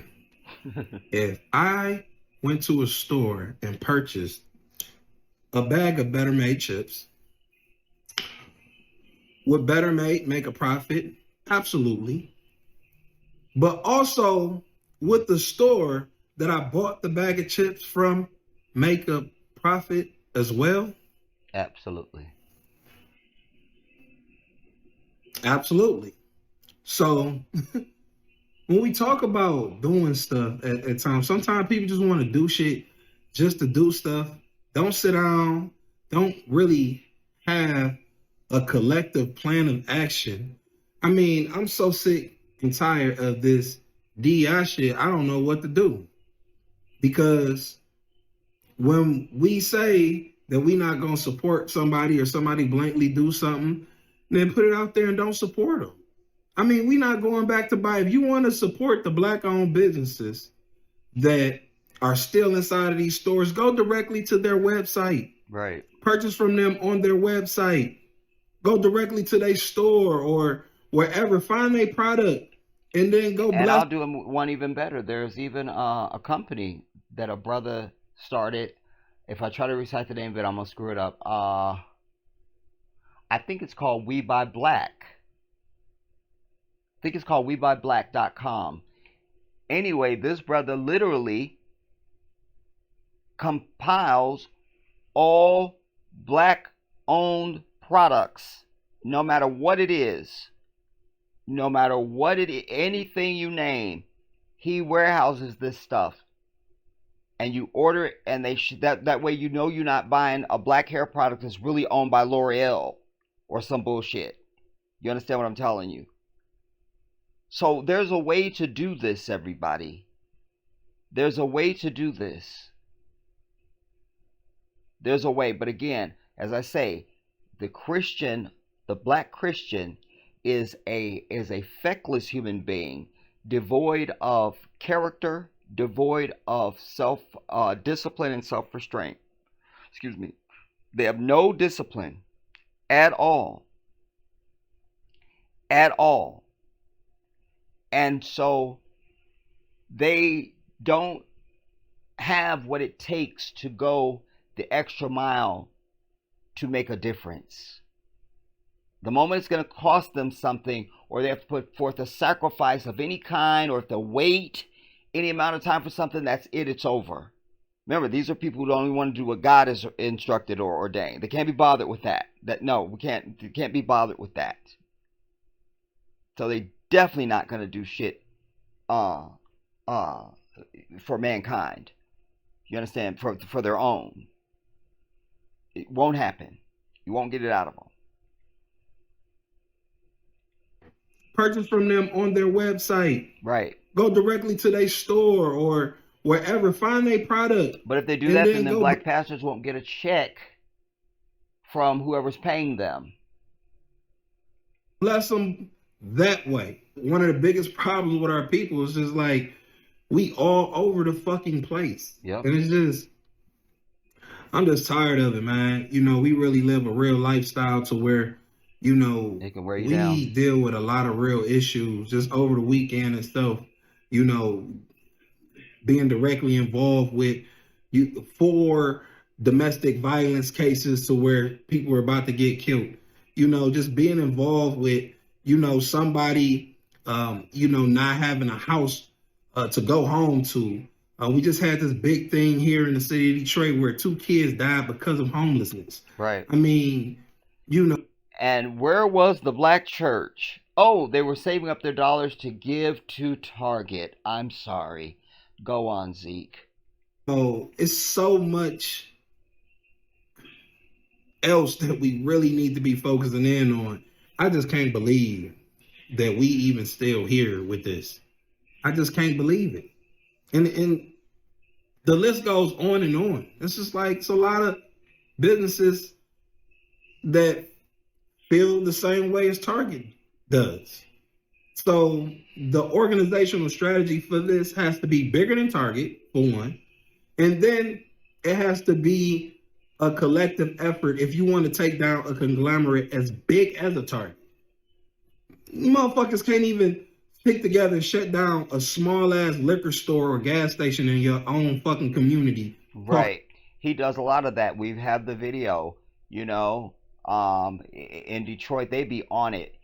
If I went to a store and purchased a bag of Better Made chips, would Better Made make a profit? Absolutely. But also, would the store that I bought the bag of chips from make a profit as well? Absolutely. Absolutely. So when we talk about doing stuff at times, sometimes people just want to do shit just to do stuff. Don't sit down. Don't really have a collective plan of action. I mean, I'm so sick and tired of this DI shit. I don't know what to do. Because when we say that we're not going to support somebody or somebody blankly do something, then put it out there and don't support them. I mean, we're not going back to buy. If you want to support the black-owned businesses that are still inside of these stores, go directly to their website. Right. Purchase from them on their website. Go directly to their store or wherever. Find their product and then go. And I'll do one even better. There's even a company that a brother started. If I try to recite the name of it, I'm going to screw it up. I think it's called We Buy Black. I think it's called WeBuyBlack.com. Anyway, this brother literally compiles all black-owned products, no matter what it is. No matter what it is, anything you name, he warehouses this stuff. And you order it, and that way you know you're not buying a black hair product that's really owned by L'Oreal or some bullshit. You understand what I'm telling you? So there's a way to do this, everybody. There's a way to do this. There's a way. But again, as I say, the black Christian is a feckless human being, devoid of character, devoid of self discipline and self-restraint. Excuse me. They have no discipline at all. At all. And so they don't have what it takes to go the extra mile to make a difference. The moment it's going to cost them something, or they have to put forth a sacrifice of any kind, or if they wait any amount of time for something, that's it, it's over. Remember, these are people who only want to do what God has instructed or ordained. They can't be bothered with that. We can't be bothered with that. So they definitely not going to do shit for mankind. You understand? For their own. It won't happen. You won't get it out of them. Purchase from them on their website. Right. Go directly to their store or wherever. Find their product. But if they do that, then black pastors won't get a check from whoever's paying them. Bless them that way. One of the biggest problems with our people is just like, we all over the fucking place. Yep. And it's just, I'm just tired of it, man. You know, we really live a real lifestyle to where, you know, we deal with a lot of real issues just over the weekend and stuff. You know, being directly involved with 4 domestic violence cases to where people are about to get killed. You know, just being involved with, you know, somebody, you know, not having a house to go home to. We just had this big thing here in the city of Detroit where 2 kids died because of homelessness. Right. I mean, you know. And where was the black church? Oh, they were saving up their dollars to give to Target. I'm sorry. Go on, Zeke. Oh, it's so much else that we really need to be focusing in on. I just can't believe that we even still here with this. I just can't believe it. And the list goes on and on. It's just like, it's a lot of businesses that feel the same way as Target does. So the organizational strategy for this has to be bigger than Target, for one. And then it has to be a collective effort if you want to take down a conglomerate as big as a Target. You motherfuckers can't even stick together and shut down a small ass liquor store or gas station in your own fucking community. Right. He does a lot of that. We've had the video, you know, in Detroit, they be on it.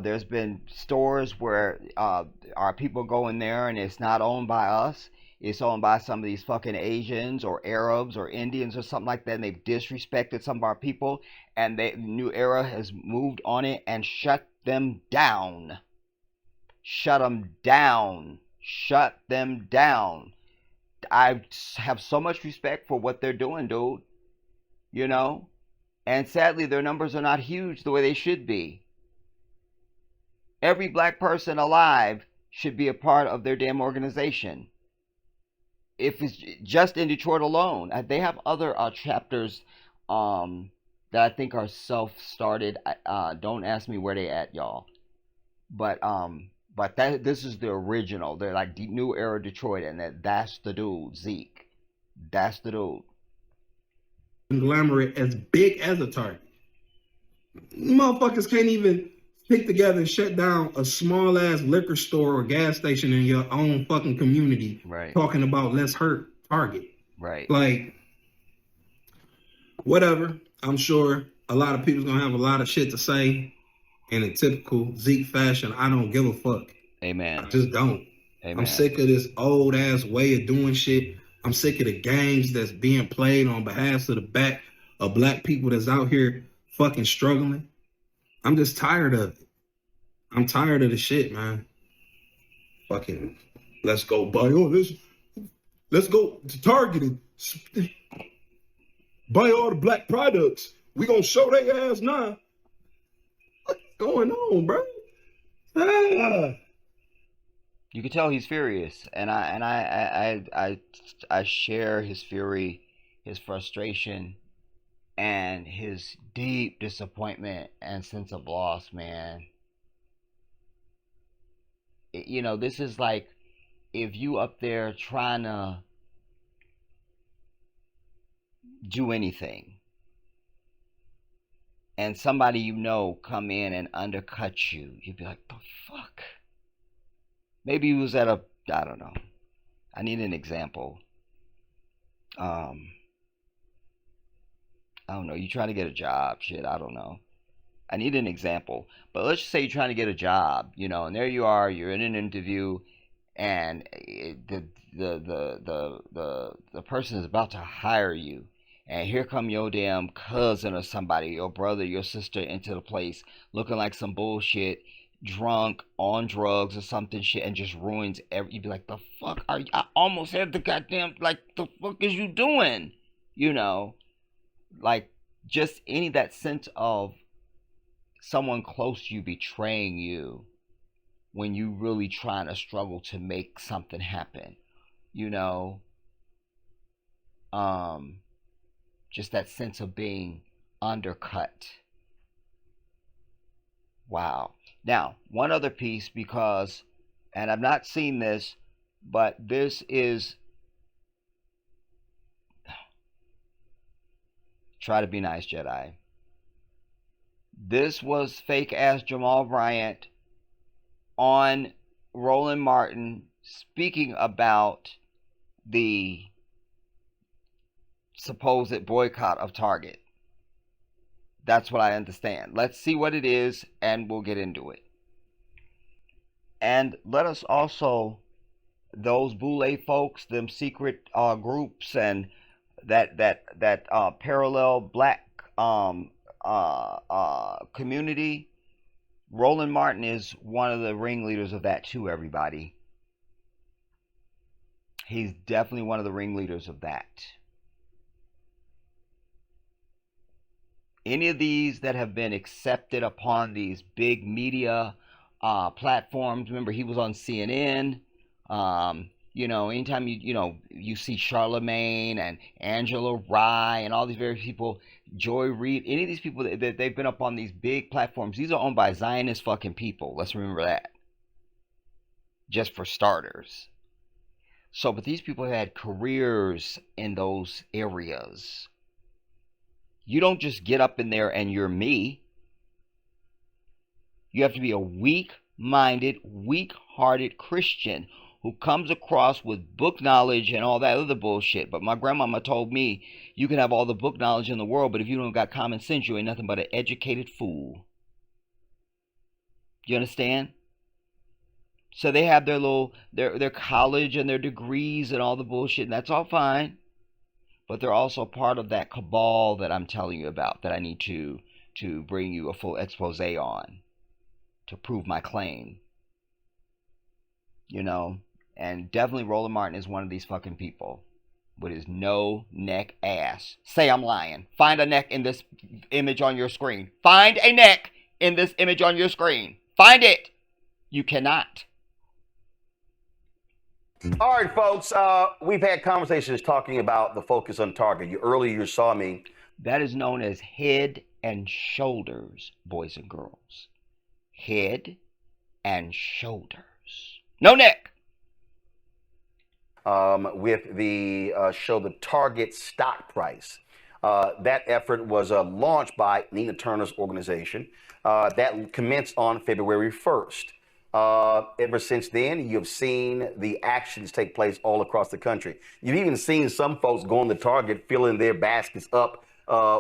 There's been stores where our people go in there and it's not owned by us. It's owned by some of these fucking Asians or Arabs or Indians or something like that. And they've disrespected some of our people. And the New Era has moved on it and shut them down. Shut them down. Shut them down. I have so much respect for what they're doing, dude. You know? And sadly, their numbers are not huge the way they should be. Every black person alive should be a part of their damn organization. If it's just in Detroit alone, they have other chapters that I think are self-started. Don't ask me where they at, y'all. But this is the original. They're like New Era Detroit, and that's the dude, Zeke. That's the dude. Conglomerate as big as a Target. Motherfuckers can't even stick together and shut down a small ass liquor store or gas station in your own fucking community. Right. Talking about let's hurt Target. Right. Like, whatever. I'm sure a lot of people's gonna have a lot of shit to say in a typical Zeke fashion. I don't give a fuck. Amen. I just don't. Amen. I'm sick of this old ass way of doing shit. I'm sick of the games that's being played on behalf of the back of black people that's out here fucking struggling. I'm just tired of it. I'm tired of the shit, man. Fucking, let's go buy all this. Let's go to Target and buy all the black products. We gonna show their ass now. going on, bro? Ah. You can tell he's furious, and I share his fury, his frustration, and his deep disappointment and sense of loss, man. You know, this is like if you up there trying to do anything and somebody you know come in and undercut you, you'd be like, the fuck? Maybe he was at a, I don't know. I need an example. Um, I don't know. You trying to get a job, shit. I don't know. I need an example. But let's just say you're trying to get a job, you know, and there you are. You're in an interview, and the person is about to hire you, and here come your damn cousin or somebody, your brother, your sister, into the place looking like some bullshit, drunk, on drugs or something shit, and just ruins every. You'd be like, the fuck are you? I almost had the goddamn, like, the fuck is you doing? You know, like, just any that sense of someone close to you betraying you when you really trying to struggle to make something happen, you know. Just that sense of being undercut. Wow. Now, one other piece, because, and I've not seen this, but this is, try to be nice, Jedi. This was fake ass Jamal Bryant on Roland Martin speaking about the supposed boycott of Target. That's what I understand. Let's see what it is and we'll get into it. And let us also, those Boule folks, them secret groups and that parallel black community, Roland Martin is one of the ringleaders of that too, everybody. He's definitely one of the ringleaders of that. Any of these that have been accepted upon these big media platforms, remember he was on CNN. You know, anytime you see Charlemagne and Angela Rye and all these various people, Joy Reid, any of these people that they've been up on these big platforms, these are owned by Zionist fucking people. Let's remember that. Just for starters. So, but these people have had careers in those areas. You don't just get up in there and you're me. You have to be a weak-minded, weak-hearted Christian who comes across with book knowledge and all that other bullshit. But my grandmama told me, you can have all the book knowledge in the world, but if you don't got common sense, you ain't nothing but an educated fool. You understand? So they have their little, their college and their degrees and all the bullshit, and that's all fine. But they're also part of that cabal that I'm telling you about, that I need to bring you a full expose on to prove my claim. You know? And definitely Roland Martin is one of these fucking people with his no neck ass. Say I'm lying. Find a neck in this image on your screen. Find a neck in this image on your screen. Find it. You cannot. All right, folks, we've had conversations talking about the focus on Target. Earlier you saw me. That is known as head and shoulders, boys and girls. Head and shoulders. No neck. With the show The Target Stock Price. That effort was launched by Nina Turner's organization. That commenced on February 1st. Ever since then, you've seen the actions take place all across the country. You've even seen some folks going to Target, filling their baskets up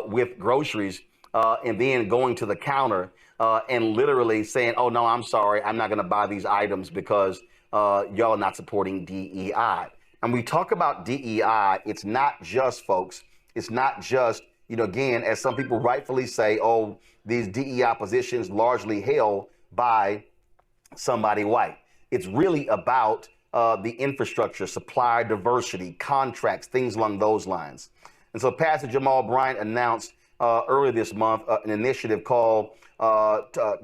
with groceries, and then going to the counter and literally saying, oh, no, I'm sorry, I'm not going to buy these items because y'all are not supporting DEI. And we talk about DEI, it's not just, folks, it's not just, again, as some people rightfully say, oh, these DEI positions largely held by somebody white. It's really about the infrastructure, supplier diversity, contracts, things along those lines. And so Pastor Jamal Bryant announced earlier this month an initiative called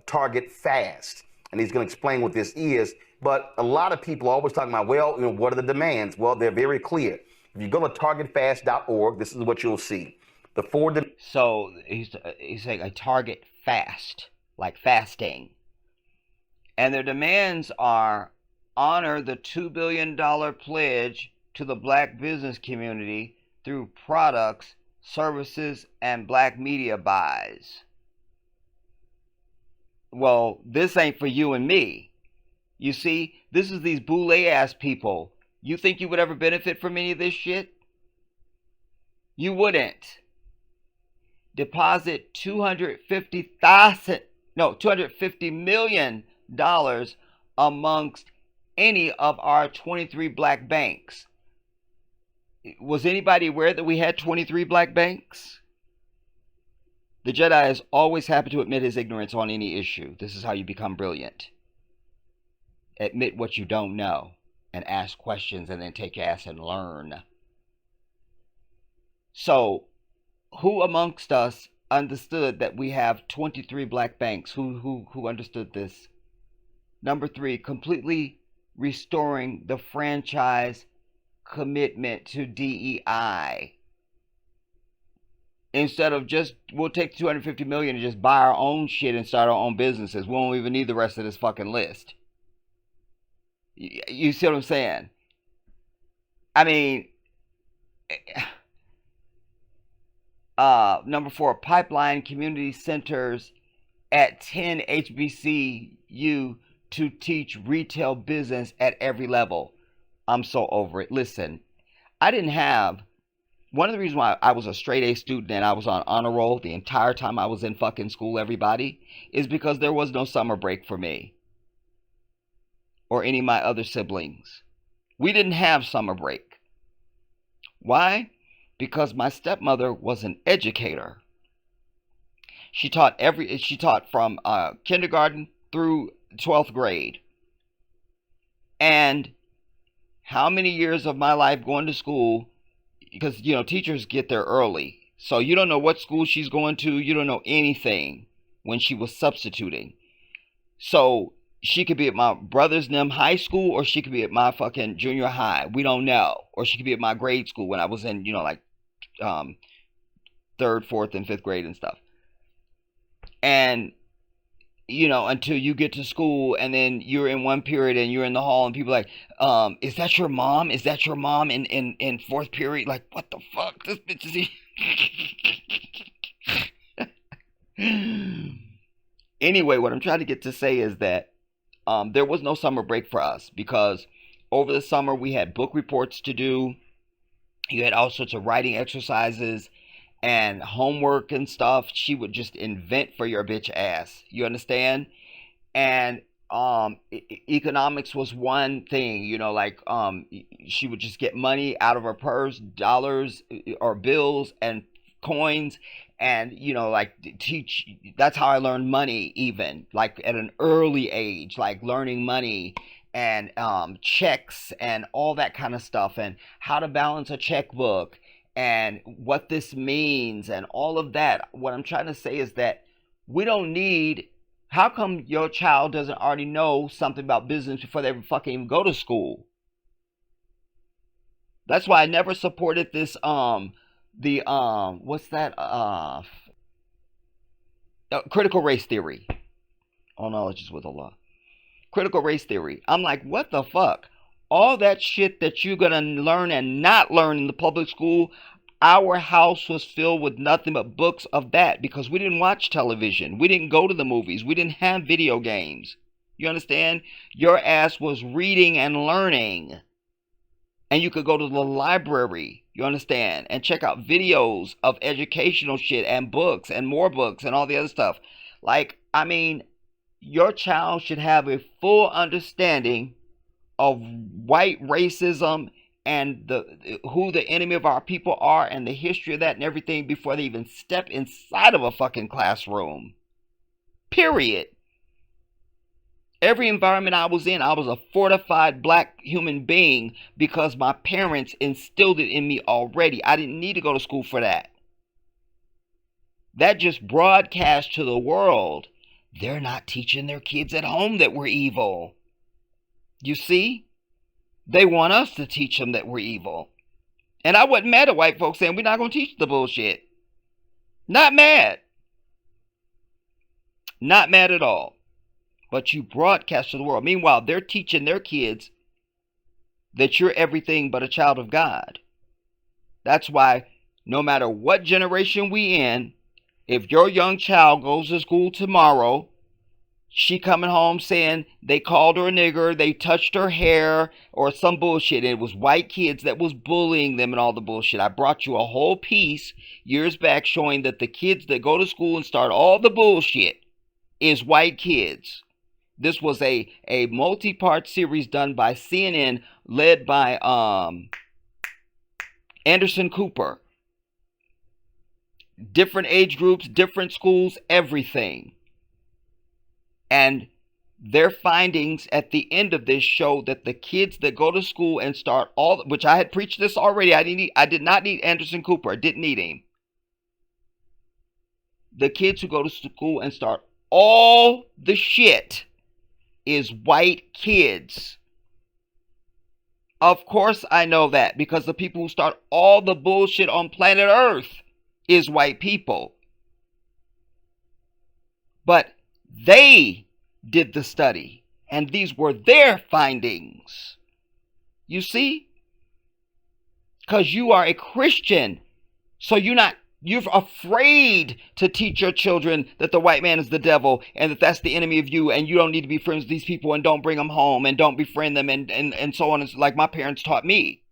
Target Fast. And he's going to explain what this is. But a lot of people are always talking about, well, what are the demands? Well, they're very clear. If you go to targetfast.org, this is what you'll see. The four demands. So he's saying a target fast, like fasting. And their demands are honor the $2 billion pledge to the black business community through products, services, and black media buys. Well, this ain't for you and me. You see, this is these boule ass people. You think you would ever benefit from any of this shit? You wouldn't. Deposit $250 million amongst any of our 23 black banks. Was anybody aware that we had 23 black banks? The Jedi is always happy to admit his ignorance on any issue. This is how you become brilliant. Admit what you don't know and ask questions and then take your ass and learn. So, who amongst us understood that we have 23 black banks? Who understood this? Number 3, completely restoring the franchise commitment to DEI. Instead of just, we'll take $250 million and just buy our own shit and start our own businesses. We won't even need the rest of this fucking list. You see what I'm saying? I mean, number 4, pipeline community centers at 10 HBCU to teach retail business at every level. I'm so over it. Listen, I didn't have, one of the reasons why I was a straight A student and I was on honor roll the entire time I was in fucking school, everybody, is because there was no summer break for me or any of my other siblings. We didn't have summer break. Why? Because my stepmother was an educator. She taught from kindergarten through 12th grade. And how many years of my life going to school, because, teachers get there early. So you don't know what school she's going to. You don't know anything when she was substituting. So she could be at my brother's NIM high school, or she could be at my fucking junior high. We don't know. Or she could be at my grade school when I was in, 3rd, 4th, and 5th grade and stuff. And, until you get to school and then you're in one period and you're in the hall and people are like, is that your mom? Is that your mom in 4th period? Like, what the fuck? This bitch is... Anyway, what I'm trying to get to say is that there was no summer break for us, because over the summer we had book reports to do. You had all sorts of writing exercises and homework and stuff. She would just invent for your bitch ass. You understand? And economics was one thing, she would just get money out of her purse, dollars or bills and coins, and teach. That's how I learned money, even like at an early age, like learning money and checks and all that kind of stuff, and how to balance a checkbook and what this means and all of that. What I'm trying to say is that we don't need, how come your child doesn't already know something about business before they fucking even go to school? That's why I never supported this what's that critical race theory. All knowledge is with Allah. Critical race theory. I'm like, what the fuck? All that shit that you're gonna learn and not learn in the public school, our house was filled with nothing but books of that, because we didn't watch television. We didn't go to the movies. We didn't have video games. You understand? Your ass was reading and learning. And you could go to the library, you understand, and check out videos of educational shit and books and more books and all the other stuff. Like, I mean, your child should have a full understanding of white racism and who the enemy of our people are and the history of that and everything before they even step inside of a fucking classroom. Period. Every environment I was in, I was a fortified black human being because my parents instilled it in me already. I didn't need to go to school for that. That just broadcast to the world. They're not teaching their kids at home that we're evil. You see? They want us to teach them that we're evil. And I wasn't mad at white folks saying we're not going to teach the bullshit. Not mad. Not mad at all. But you broadcast to the world. Meanwhile, they're teaching their kids that you're everything but a child of God. That's why no matter what generation we in, if your young child goes to school tomorrow, she coming home saying they called her a nigger, they touched her hair, or some bullshit, and it was white kids that was bullying them and all the bullshit. I brought you a whole piece years back showing that the kids that go to school and start all the bullshit is white kids. This was a multi-part series done by CNN, led by Anderson Cooper. Different age groups, different schools, everything. And their findings at the end of this show that the kids that go to school and start all, which I had preached this already. I did not need Anderson Cooper. I didn't need him. The kids who go to school and start all the shit is white kids. Of course I know that, because the people who start all the bullshit on planet Earth is white people. But they did the study, and these were their findings. You see? Because you are a Christian, so you're afraid to teach your children that the white man is the devil and that that's the enemy of you, and you don't need to be friends with these people, and don't bring them home, and don't befriend them, and so on, like my parents taught me.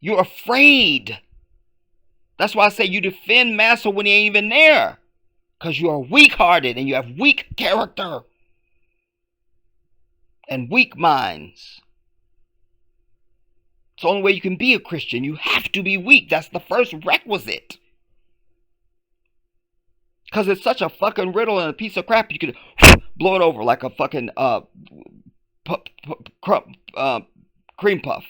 You're afraid. That's why I say you defend Massa when he ain't even there. Because you are weak-hearted and you have weak character. And weak minds. It's the only way you can be a Christian. You have to be weak. That's the first requisite. Because it's such a fucking riddle and a piece of crap, you could blow it over like a fucking cream puff.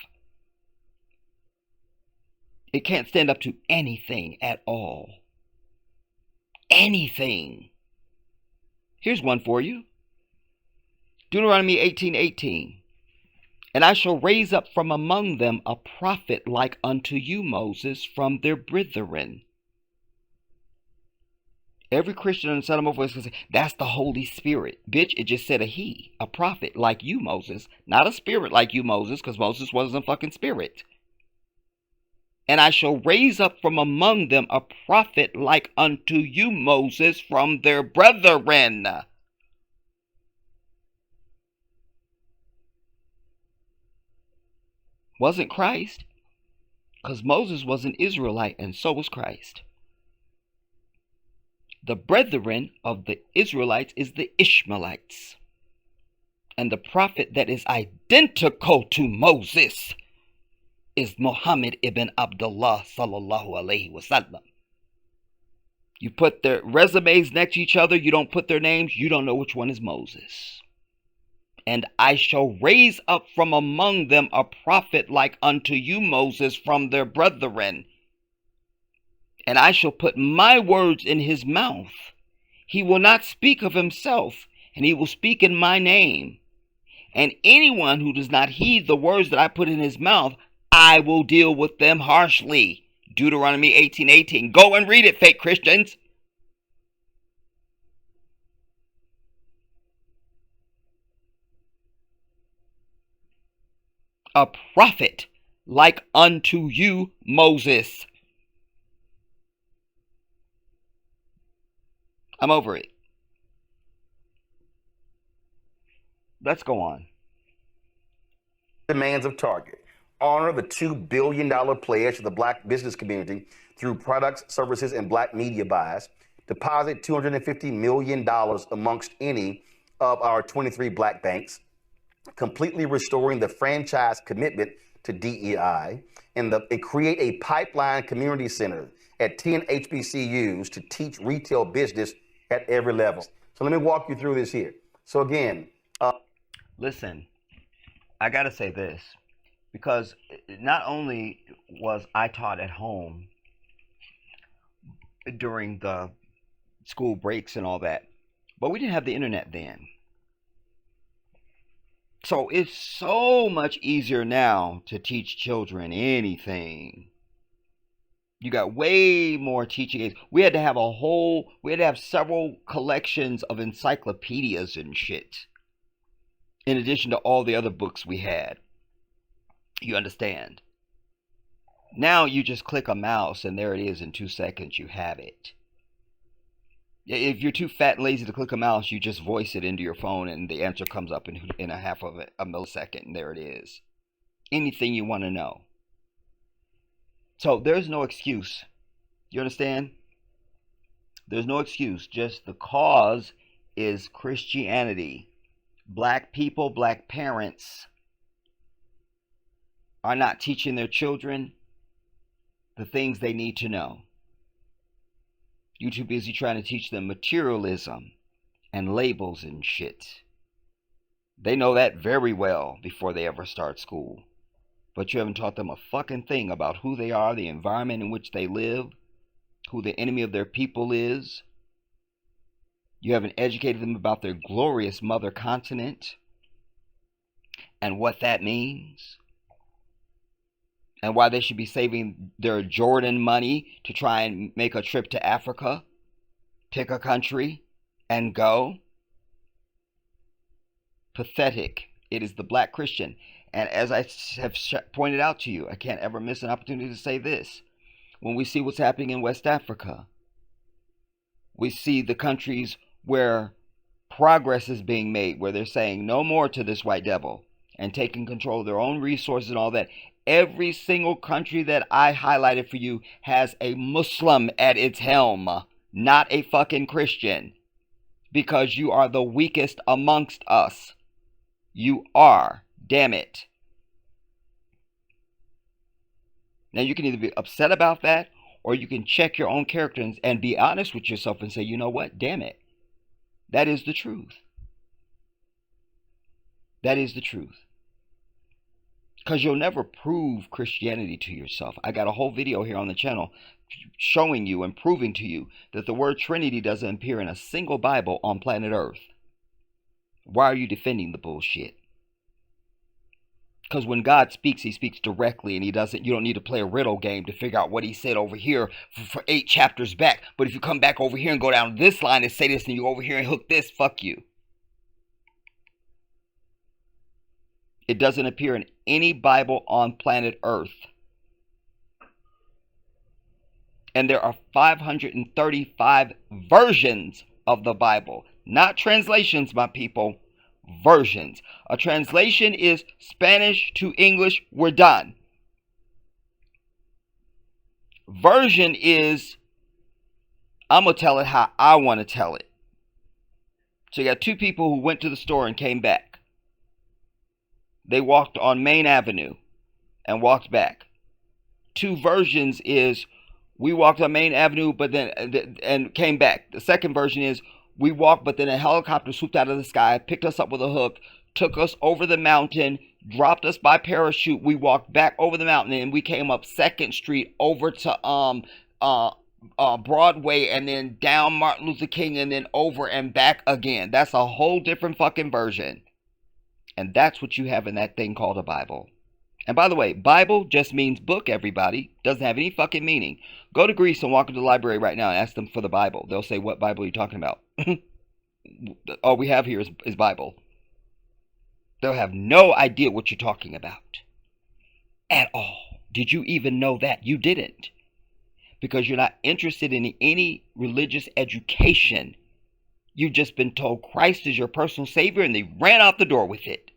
It can't stand up to anything at all. Anything. Here's one for you. Deuteronomy 18:18. And I shall raise up from among them a prophet like unto you, Moses, from their brethren. Every Christian in the Son of Moses can say, that's the Holy Spirit. Bitch, it just said a he, a prophet like you, Moses. Not a spirit like you, Moses, because Moses wasn't a fucking spirit. And I shall raise up from among them a prophet like unto you, Moses, from their brethren. Wasn't Christ, because Moses was an Israelite and so was Christ. The brethren of the Israelites is the Ishmaelites. And the prophet that is identical to Moses is Muhammad ibn Abdullah sallallahu alaihi wasallam. You put their resumes next to each other, you don't put their names, you don't know which one is Moses. And I shall raise up from among them a prophet like unto you, Moses, from their brethren. And I shall put my words in his mouth. He will not speak of himself, and he will speak in my name. And anyone who does not heed the words that I put in his mouth, I will deal with them harshly. Deuteronomy 18:18. Go and read it, fake Christians. A prophet like unto you, Moses. I'm over it. Let's go on. Demands of Target. Honor the $2 billion pledge to the black business community through products, services, and black media buys. Deposit $250 million amongst any of our 23 black banks. Completely restoring the franchise commitment to DEI. And create a pipeline community center at 10 HBCUs to teach retail business at every level. So let me walk you through this here. So again. Listen, I got to say this. Because not only was I taught at home during the school breaks and all that, but we didn't have the internet then. So it's so much easier now to teach children anything. You got way more teaching aids. We had to have several collections of encyclopedias and shit, in addition to all the other books we had. You understand? Now you just click a mouse and there it is in 2 seconds. You have it. If you're too fat and lazy to click a mouse, you just voice it into your phone and the answer comes up in a half of a millisecond. And there it is. Anything you want to know. So there's no excuse. You understand? There's no excuse. Just the cause is Christianity. Black people, black parents are not teaching their children the things they need to know. You're too busy trying to teach them materialism and labels and shit. They know that very well before they ever start school. But you haven't taught them a fucking thing about who they are, the environment in which they live, who the enemy of their people is. You haven't educated them about their glorious mother continent and what that means. And why they should be saving their Jordan money to try and make a trip to Africa, pick a country, and go. Pathetic. It is the black Christian. And as I have pointed out to you, I can't ever miss an opportunity to say this. When we see what's happening in West Africa, we see the countries where progress is being made, where they're saying no more to this white devil and taking control of their own resources and all that. Every single country that I highlighted for you has a Muslim at its helm, not a fucking Christian. Because you are the weakest amongst us. You are. Damn it. Now you can either be upset about that, or you can check your own character and be honest with yourself and say, you know what? Damn it. That is the truth. That is the truth. Because you'll never prove Christianity to yourself. I got a whole video here on the channel showing you and proving to you that the word Trinity doesn't appear in a single Bible on planet Earth. Why are you defending the bullshit? Because when God speaks, he speaks directly, and you don't need to play a riddle game to figure out what he said over here for 8 chapters back. But if you come back over here and go down this line and say this, and you go over here and hook this, fuck you. It doesn't appear in any Bible on planet Earth. And there are 535 versions of the Bible. Not translations, my people. Versions. A translation is Spanish to English. We're done. Version is, I'm going to tell it how I want to tell it. So you got 2 people who went to the store and came back. They walked on Main Avenue and walked back. 2 versions is, we walked on Main Avenue but then and came back. The second version is, we walked, but then a helicopter swooped out of the sky, picked us up with a hook, took us over the mountain, dropped us by parachute. We walked back over the mountain, and we came up 2nd Street over to Broadway, and then down Martin Luther King, and then over and back again. That's a whole different fucking version. And that's what you have in that thing called a Bible. And by the way, Bible just means book, everybody. Doesn't have any fucking meaning. Go to Greece and walk into the library right now and ask them for the Bible. They'll say, what Bible are you talking about? All we have here is Bible. They'll have no idea what you're talking about. At all. Did you even know that? You didn't. Because you're not interested in any religious education. You've just been told Christ is your personal Savior, and they ran out the door with it.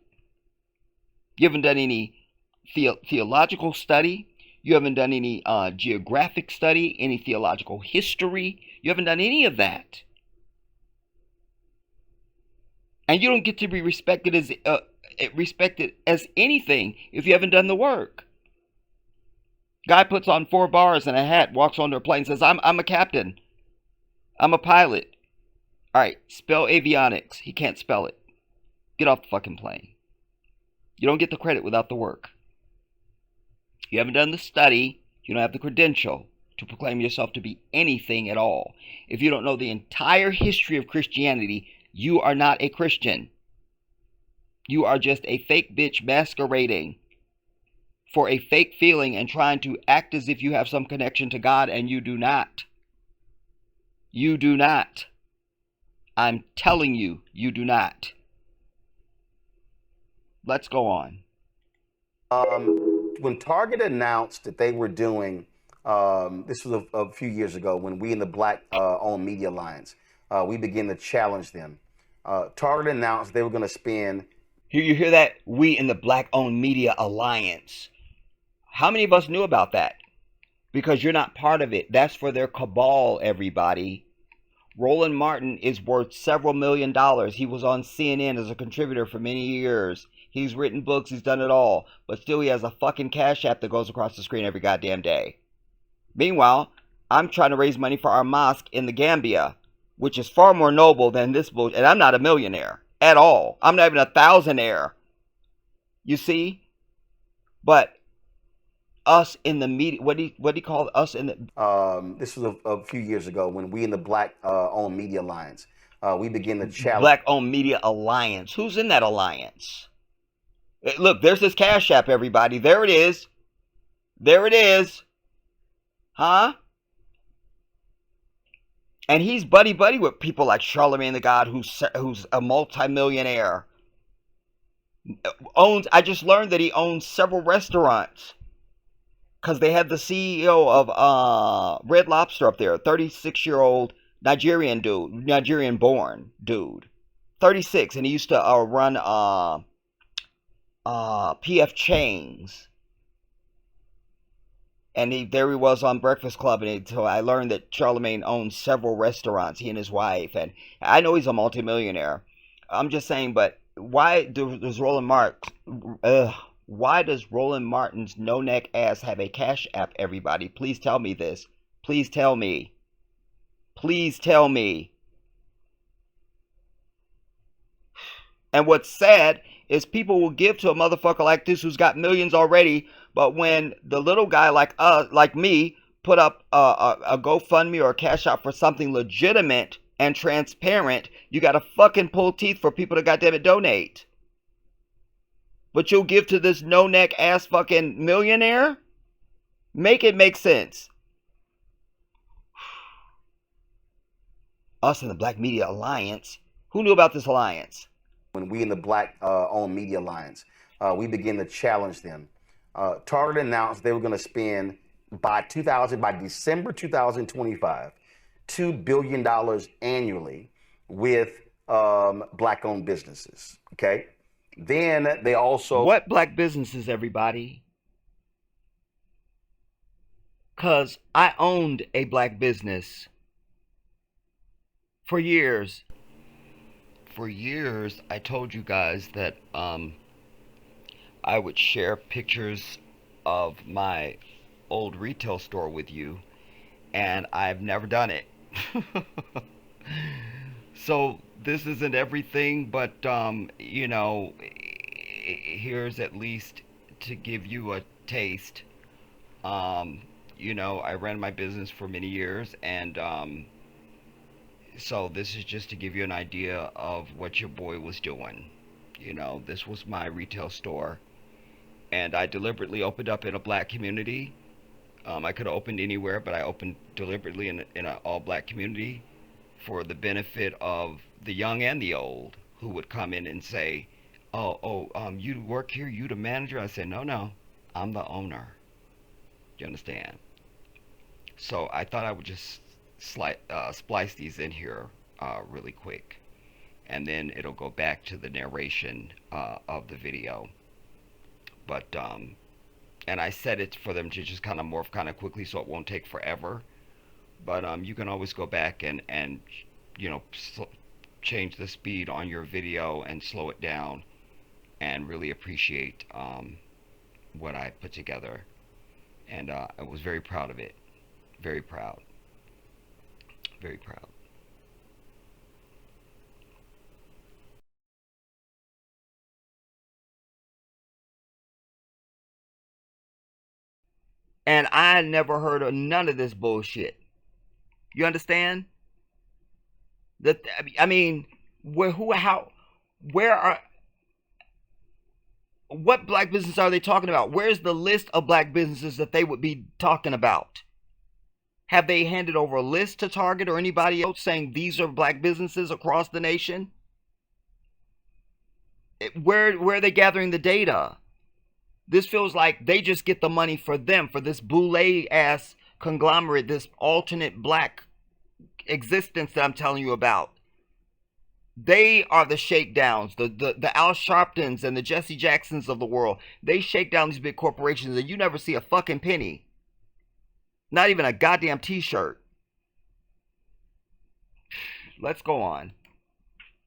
You haven't done any theological study. You haven't done any geographic study, any theological history. You haven't done any of that. And you don't get to be respected as anything if you haven't done the work. Guy puts on 4 bars and a hat, walks onto a plane, and says, I'm a captain. I'm a pilot. All right, spell avionics. He can't spell it. Get off the fucking plane. You don't get the credit without the work. You haven't done the study. You don't have the credential to proclaim yourself to be anything at all. If you don't know the entire history of Christianity, you are not a Christian. You are just a fake bitch masquerading for a fake feeling and trying to act as if you have some connection to God, and you do not. You do not. I'm telling you, you do not. Let's go on. When Target announced that they were doing, this was a few years ago, when we in the Black owned Media Alliance, we began to challenge them. Target announced they were going to spend. Here, you hear that? We in the Black owned Media Alliance. How many of us knew about that? Because you're not part of it. That's for their cabal, everybody. Roland Martin is worth several $1 million. He was on CNN as a contributor for many years. He's written books. He's done it all. But still, he has a fucking Cash App that goes across the screen every goddamn day. Meanwhile, I'm trying to raise money for our mosque in the Gambia, which is far more noble than this bullshit. And I'm not a millionaire at all. I'm not even a thousandaire. You see? But us in the media, what do you call us in the... This was a few years ago when we in the Black owned Media Alliance, we began to challenge. Black owned Media Alliance. Who's in that alliance? Look, there's this Cash App, everybody. There it is. There it is. Huh? And he's buddy-buddy with people like Charlemagne the God, who's a multimillionaire. I just learned that he owns several restaurants. Because they had the CEO of Red Lobster up there, 36-year-old Nigerian-born dude. 36, and he used to run PF Chang's. And there he was on Breakfast Club, and so I learned that Charlemagne owns several restaurants, he and his wife, and I know he's a multimillionaire. I'm just saying, but why does Roland Martin's no-neck ass have a Cash App, everybody? Please tell me this. Please tell me. Please tell me. And what's sad is people will give to a motherfucker like this who's got millions already, but when the little guy like me, put up a GoFundMe or a Cash App for something legitimate and transparent, you gotta fucking pull teeth for people to goddamn it donate. But you'll give to this no-neck ass fucking millionaire? Make it make sense. Us in the Black Media Alliance. Who knew about this alliance? When we in the Black owned Media Alliance, we began to challenge them. Target announced they were going to spend by December 2025, $2 billion annually with Black-owned businesses. Okay. Then they also... What black businesses, everybody? Because I owned a black business for years. For years, I told you guys that I would share pictures of my old retail store with you, and I've never done it. So this isn't everything, but here's at least to give you a taste. I ran my business for many years, and so this is just to give you an idea of what your boy was doing. This was my retail store, and I deliberately opened up in a black community. I could have opened anywhere, but I opened deliberately in an all-black community for the benefit of the young and the old who would come in and say, you work here, you the manager? I said, no, I'm the owner. You understand? So I thought I would just splice these in here really quick, and then it'll go back to the narration of the video. But and I set it for them to just kind of morph kind of quickly, so it won't take forever. But you can always go back and change the speed on your video and slow it down, and really appreciate what I put together. And I was very proud of it. Very proud. Very proud. And I never heard of none of this bullshit. You understand? That I mean, where are what black businesses are they talking about? Where's the list of black businesses that they would be talking about? Have they handed over a list to Target or anybody else saying these are black businesses across the nation? Where are they gathering the data? This feels like they just get the money for them, for this boule ass conglomerate, this alternate black existence that I'm telling you about. They are the shakedowns, the Al Sharptons and the Jesse Jacksons of the world. They shake down these big corporations and you never see a fucking penny. Not even a goddamn t-shirt. Let's go on.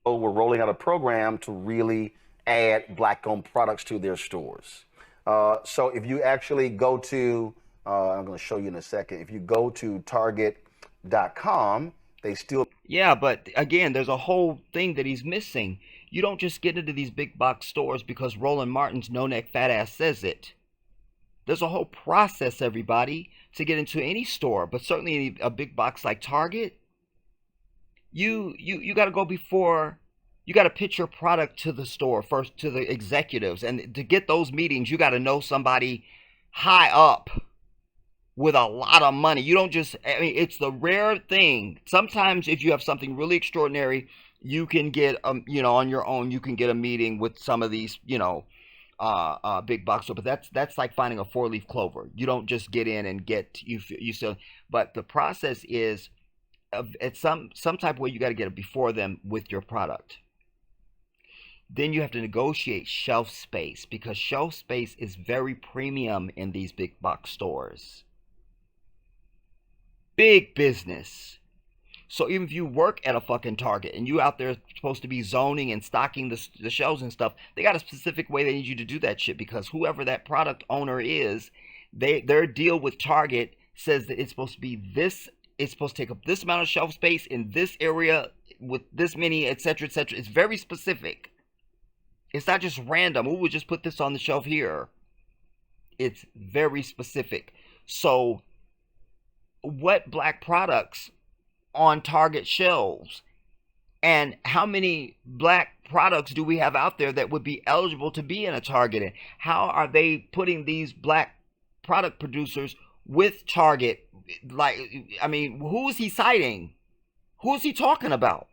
We're rolling out a program to really add black-owned products to their stores. So if you actually go to, I'm going to show you in a second, if you go to Target.com, they still... Yeah, but again, there's a whole thing that he's missing. You don't just get into these big box stores because Roland Martin's no-neck fat ass says it. There's a whole process, everybody, to get into any store, but certainly a big box like Target. You got to go before, you got to pitch your product to the store first, to the executives, and to get those meetings, you got to know somebody high up with a lot of money. You don't just, I mean, it's the rare thing. Sometimes if you have something really extraordinary, you can get, you know, on your own, you can get a meeting with some of these, you know, big box store, but that's like finding a 4-leaf clover. You don't just get in and get you still, but the process is at some type of way you got to get it before them with your product. Then you have to negotiate shelf space, because shelf space is very premium in these big box stores. Big business. So even if you work at a fucking Target and you out there supposed to be zoning and stocking the shelves and stuff, they got a specific way they need you to do that shit, because whoever that product owner is, their deal with Target says that it's supposed to be this, it's supposed to take up this amount of shelf space in this area with this many, etc., etc. It's very specific. It's not just random. We'll just put this on the shelf here. It's very specific. So what black products on Target shelves, and how many black products do we have out there that would be eligible to be in a Target? And how are they putting these black product producers with Target? Like, I mean, who is he citing? Who is he talking about?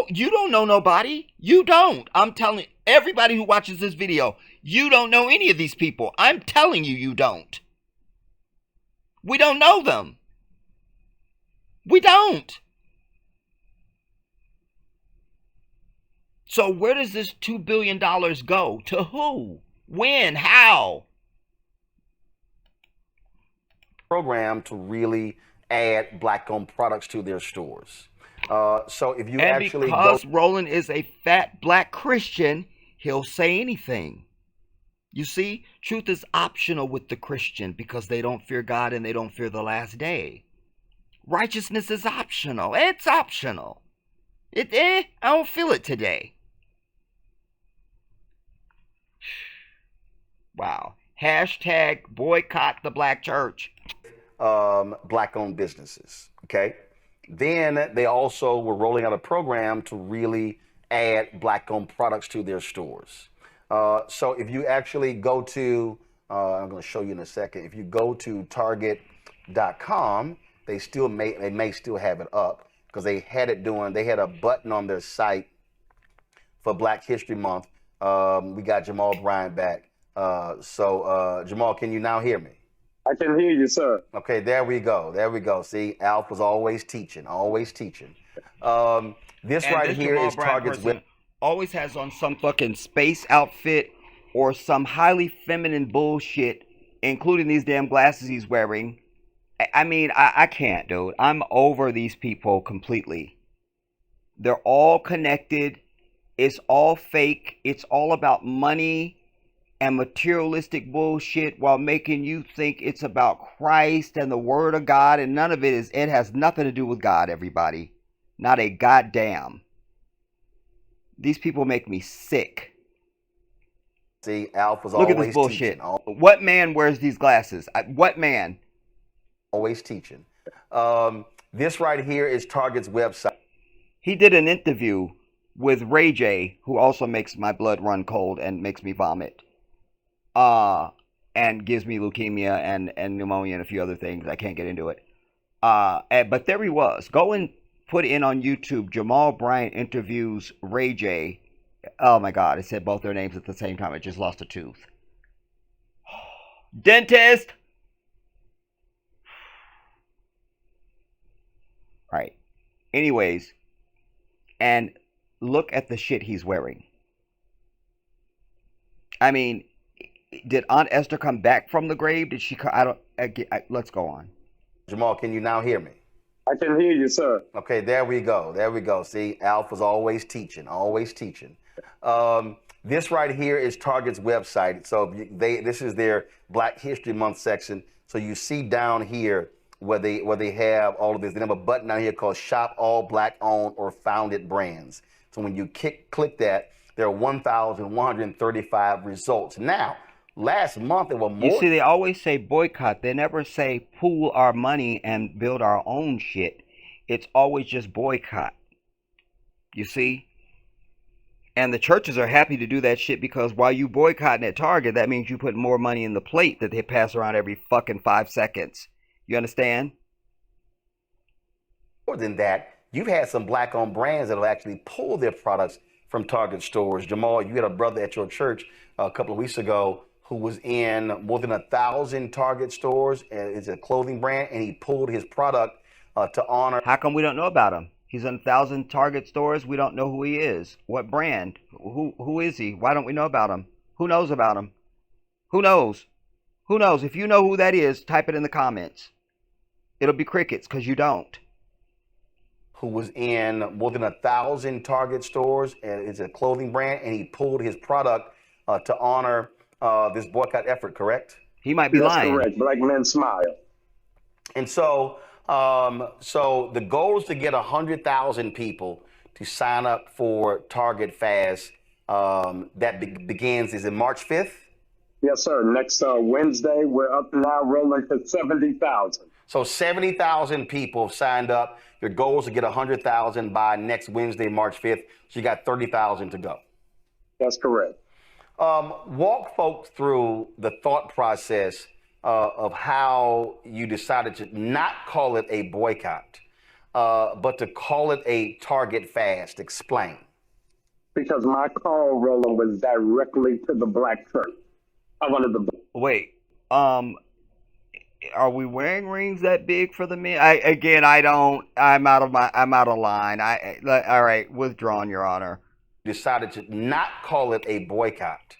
You don't know nobody. You don't. I'm telling everybody who watches this video, you don't know any of these people. I'm telling you, you don't. We don't know them. We don't. So where does this $2 billion go? To who? When? How? Program to really add black-owned products to their stores. So if you and actually because Roland is a fat black Christian, he'll say anything. You see, truth is optional with the Christian because they don't fear God and they don't fear the last day. Righteousness is optional. It's optional. I don't feel it today. Wow. Hashtag boycott the black church. black-owned businesses, okay? Then they also were rolling out a program to really add black-owned products to their stores. So if you actually go to, I'm going to show you in a second, if you go to Target.com, they may still have it up because they had a button on their site for Black History Month. We got Jamal Bryant back. Jamal, can you now hear me? I can hear you, sir. Okay, there we go. There we go. See, Alf was always teaching, always teaching. This And right this here Jamal is Bryant Target's person always has on some fucking space outfit or some highly feminine bullshit, including these damn glasses he's wearing. I mean, I can't, dude. I'm over these people completely. They're all connected. It's all fake. It's all about money and materialistic bullshit while making you think it's about Christ and the Word of God, and none of it is. It has nothing to do with God, everybody. Not a goddamn. These people make me sick. See, Alpha's Look at this always bullshit. teaching. What man wears these glasses? What man? Always teaching. This right here is Target's website. He did an interview with Ray J, who also makes my blood run cold and makes me vomit. And gives me leukemia and pneumonia and a few other things. I can't get into it. But there he was. Go and put in on YouTube, Jamal Bryant interviews Ray J. Oh my God, it said both their names at the same time. I just lost a tooth. Dentist! All right. Anyways, and look at the shit he's wearing. I mean, did Aunt Esther come back from the grave? Did she? Let's go on. Jamal, can you now hear me? I can hear you, sir. Okay, there we go. There we go. See, Alpha's always teaching, always teaching. This right here is Target's website. So this is their Black History Month section. So you see down here where they have all of this. They have a button down here called Shop All Black Owned or Founded Brands. So when you click that, there are 1,135 results. Now, last month there were more. You see, they always say boycott. They never say pool our money and build our own shit. It's always just boycott. You see? And the churches are happy to do that shit because while you boycotting at Target, that means you put more money in the plate that they pass around every fucking 5 seconds. You understand? More than that, you've had some black-owned brands that have actually pulled their products from Target stores. Jamal, you had a brother at your church a couple of weeks ago who was in more than 1,000 Target stores. It's a clothing brand, and he pulled his product to honor. How come we don't know about him? He's in 1,000 Target stores. We don't know who he is. What brand? Who is he? Why don't we know about him? Who knows about him? Who knows? Who knows? If you know who that is, type it in the comments. It'll be crickets because you don't. Who was in more than 1,000 Target stores, and it's a clothing brand, and he pulled his product to honor this boycott effort, correct? He might be lying. That's correct. Black men smile. And so the goal is to get 100,000 people to sign up for Target Fast. That begins, is it March 5th? Yes, sir. Next Wednesday, we're up now rolling to 70,000. So 70,000 people signed up. Your goal is to get 100,000 by next Wednesday, March 5th. So you got 30,000 to go. That's correct. Walk folks through the thought process of how you decided to not call it a boycott, but to call it a Target Fast. Explain. Because my call, Roland, was directly to the black church. I wanted the. Wait. Are we wearing rings that big for the men? I'm out of line. All right, withdrawn, Your Honor. Decided to not call it a boycott,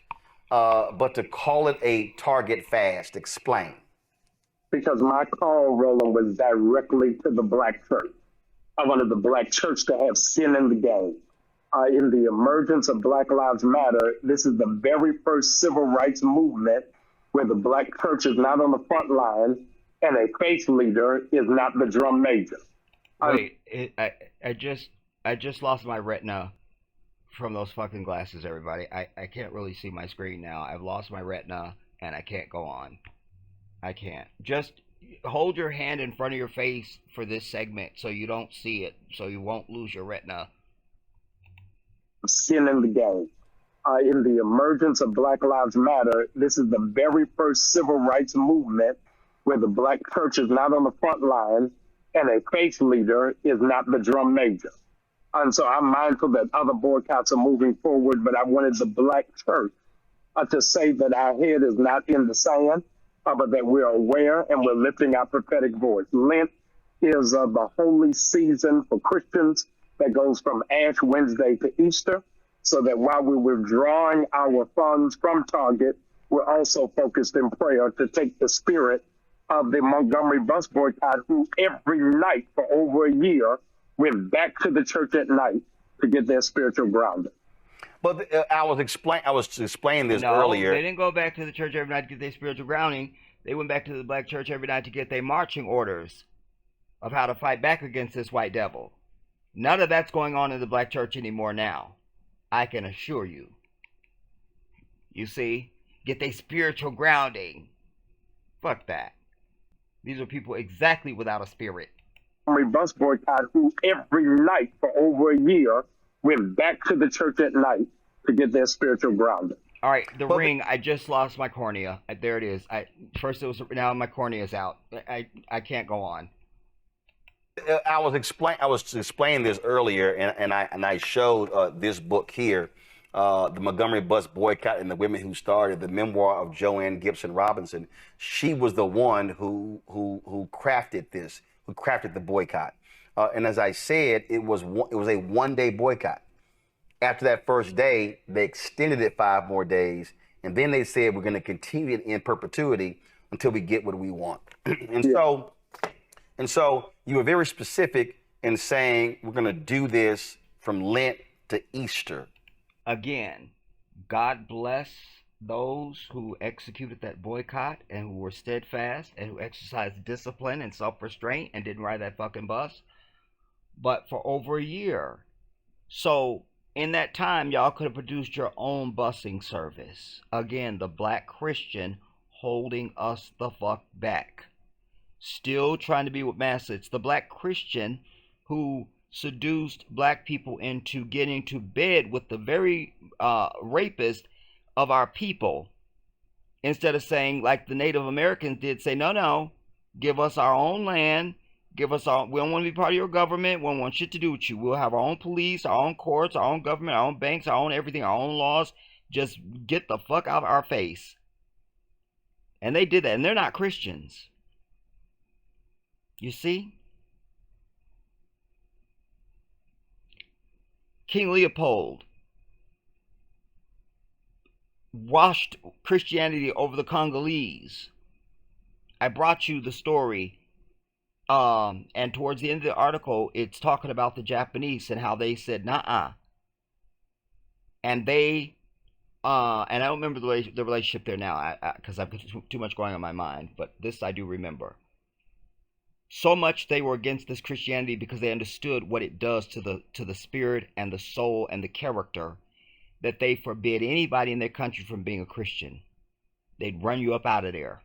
but to call it a Target Fast. Explain. Because my call, Roland, was directly to the black church. I wanted the black church to have skin in the game. In the emergence of Black Lives Matter, this is the very first civil rights movement where the black church is not on the front line and a faith leader is not the drum major. Wait, I just lost my retina from those fucking glasses, everybody. I can't really see my screen now. I've lost my retina and I can't go on. I can't. Just hold your hand in front of your face for this segment so you don't see it, so you won't lose your retina. Skin in the game. In the emergence of Black Lives Matter, this is the very first civil rights movement where the black church is not on the front line and a faith leader is not the drum major. And so I'm mindful that other boycotts are moving forward, but I wanted the black church to say that our head is not in the sand, but that we're aware and we're lifting our prophetic voice. Lent is the holy season for Christians that goes from Ash Wednesday to Easter, so that while we're withdrawing our funds from Target, we're also focused in prayer to take the spirit of the Montgomery bus boycott, who every night for over a year went back to the church at night to get their spiritual grounding. But I was explaining this earlier. They didn't go back to the church every night to get their spiritual grounding. They went back to the black church every night to get their marching orders of how to fight back against this white devil. None of that's going on in the black church anymore now. I can assure you. You see? Get their spiritual grounding. Fuck that. These are people exactly without a spirit. Bus boycott who every night for over a year went back to the church at night to get their spiritual grounding. All right, the ring. I just lost my cornea. There it is. First it was, now my cornea is out. I can't go on. I was explaining this earlier, and I showed this book here, the Montgomery Bus Boycott and the Women Who Started, the memoir of Joanne Gibson Robinson. She was the one who crafted this, who crafted the boycott. And as I said, it was a one-day boycott. After that first day, they extended it 5 more days, and then they said we're going to continue it in perpetuity until we get what we want. And so you were very specific in saying we're going to do this from Lent to Easter. Again, God bless those who executed that boycott and who were steadfast and who exercised discipline and self-restraint and didn't ride that fucking bus. But for over a year. So in that time, y'all could have produced your own busing service. Again, the black Christian holding us the fuck back. Still trying to be with massa. It's the black Christian who seduced black people into getting to bed with the very rapist of our people. Instead of saying, like the Native Americans did, say, no, give us our own land. Give us our, we don't want to be part of your government. We don't want shit to do with you. We'll have our own police, our own courts, our own government, our own banks, our own everything, our own laws. Just get the fuck out of our face. And they did that. And they're not Christians. You see? King Leopold washed Christianity over the Congolese. I brought you the story. And towards the end of the article, it's talking about the Japanese and how they said, nah. And they, and I don't remember the relationship there now, because I've got too much going on in my mind, but this I do remember. So much they were against this Christianity because they understood what it does to the spirit and the soul and the character, that they forbid anybody in their country from being a Christian. They'd run you up out of there.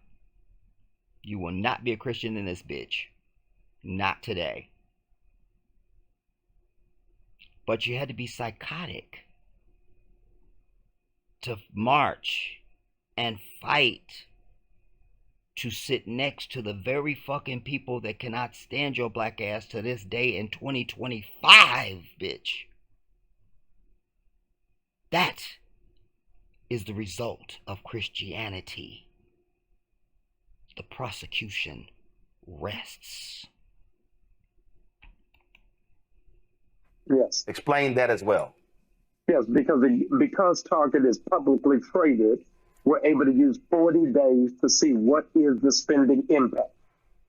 You will not be a Christian in this bitch. Not today. But you had to be psychotic to march and fight to sit next to the very fucking people that cannot stand your black ass to this day in 2025, bitch. That is the result of Christianity. The prosecution rests. Yes. Explain that as well. Yes, because Target is publicly traded, we're able to use 40 days to see what is the spending impact.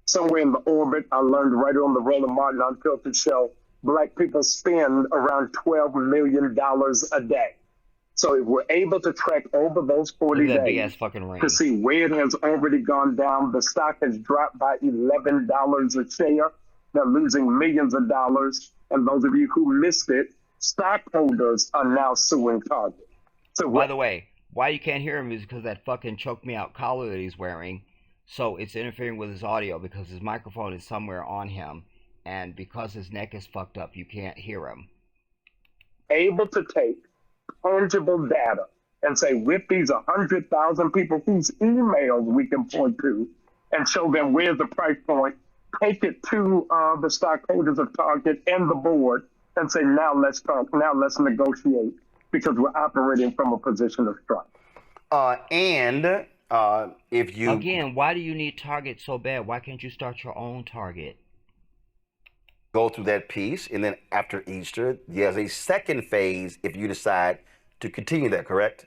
Somewhere in the orbit, I learned right on the Roland Martin Unfiltered show, black people spend around $12 million a day. So if we're able to track over those 40 days big ass fucking ring to see where it has already gone down, the stock has dropped by $11 a share. They're losing millions of dollars. And those of you who missed it, stockholders are now suing Target. So by the way, why you can't hear him is because that fucking choke me out collar that he's wearing. So it's interfering with his audio because his microphone is somewhere on him. And because his neck is fucked up, you can't hear him. Able to take tangible data and say, with these 100,000 people whose emails we can point to and show them where's the price point, take it to the stockholders of Target and the board and say, now let's talk, now let's negotiate, because we're operating from a position of strength. If you... Again, why do you need Target so bad? Why can't you start your own Target? Go through that piece, and then after Easter, there's a second phase if you decide to continue that, correct?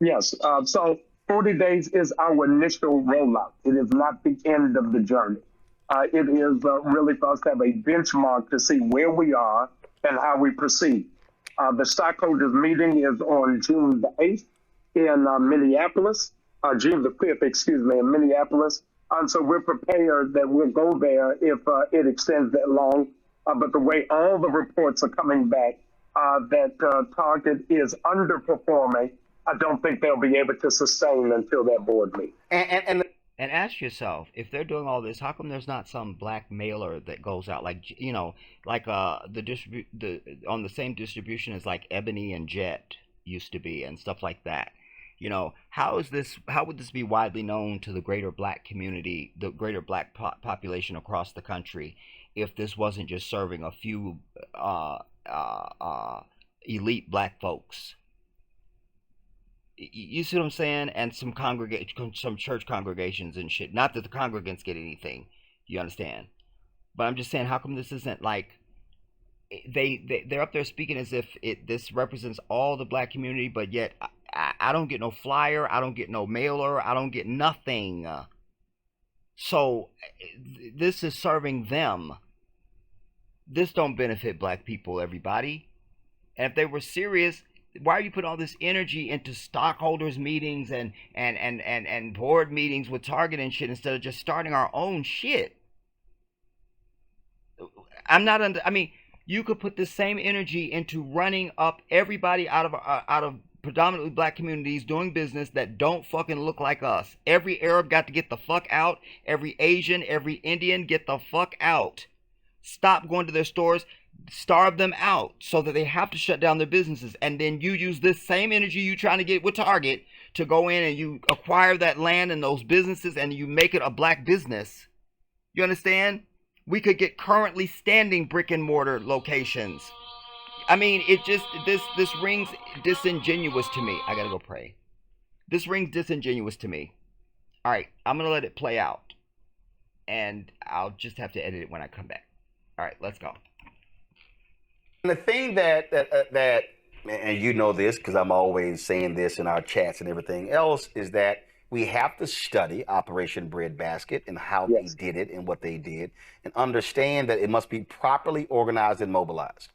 Yes. So 40 days is our initial rollout. It is not the end of the journey. It is really for us to have a benchmark to see where we are and how we proceed. The stockholders meeting is on June the 8th in Minneapolis, June the 5th, in Minneapolis. And so we're prepared that we'll go there if it extends that long. But the way all the reports are coming back, that Target is underperforming I don't think they'll be able to sustain until that board meets. And ask yourself, if they're doing all this, how come there's not some black mailer that goes out, like, like the on the same distribution as like Ebony and Jet used to be and stuff like that. How would this be widely known to the greater black community, the greater black population across the country, if this wasn't just serving a few elite black folks? You see what I'm saying? And some church congregations and shit. Not that the congregants get anything, you understand? But I'm just saying, how come this isn't like they're up there speaking as if this represents all the black community, but yet I don't get no flyer, I don't get no mailer, I don't get nothing. So this is serving them. This don't benefit black people, everybody. And if they were serious, why are you putting all this energy into stockholders meetings and board meetings with Target and shit instead of just starting our own shit? You could put the same energy into running up everybody out of predominantly black communities doing business that don't fucking look like us. Every Arab got to get the fuck out. Every Asian, every Indian, get the fuck out. Stop going to their stores. Starve them out so that they have to shut down their businesses, and then you use this same energy you trying to get with Target to go in and you acquire that land and those businesses and you make it a black business. You understand? We could get currently standing brick and mortar locations. This rings disingenuous to me. I gotta go pray. This rings disingenuous to me. All right, I'm gonna let it play out, and I'll just have to edit it when I come back. All right, let's go. The thing that and you know this because I'm always saying this in our chats and everything else, is that we have to study Operation Breadbasket and how they did it and what they did, and understand that it must be properly organized and mobilized.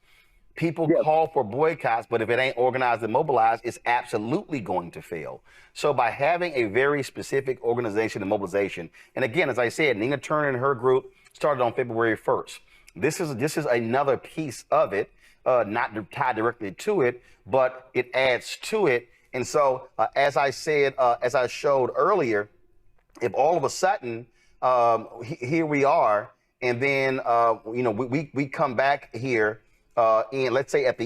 People call for boycotts, but if it ain't organized and mobilized, it's absolutely going to fail. So by having a very specific organization and mobilization, and again, as I said, Nina Turner and her group started on February 1st. This is another piece of it. Not tied directly to it, but it adds to it. And so, as I said, as I showed earlier, if all of a sudden here we are, and then we come back here, and let's say after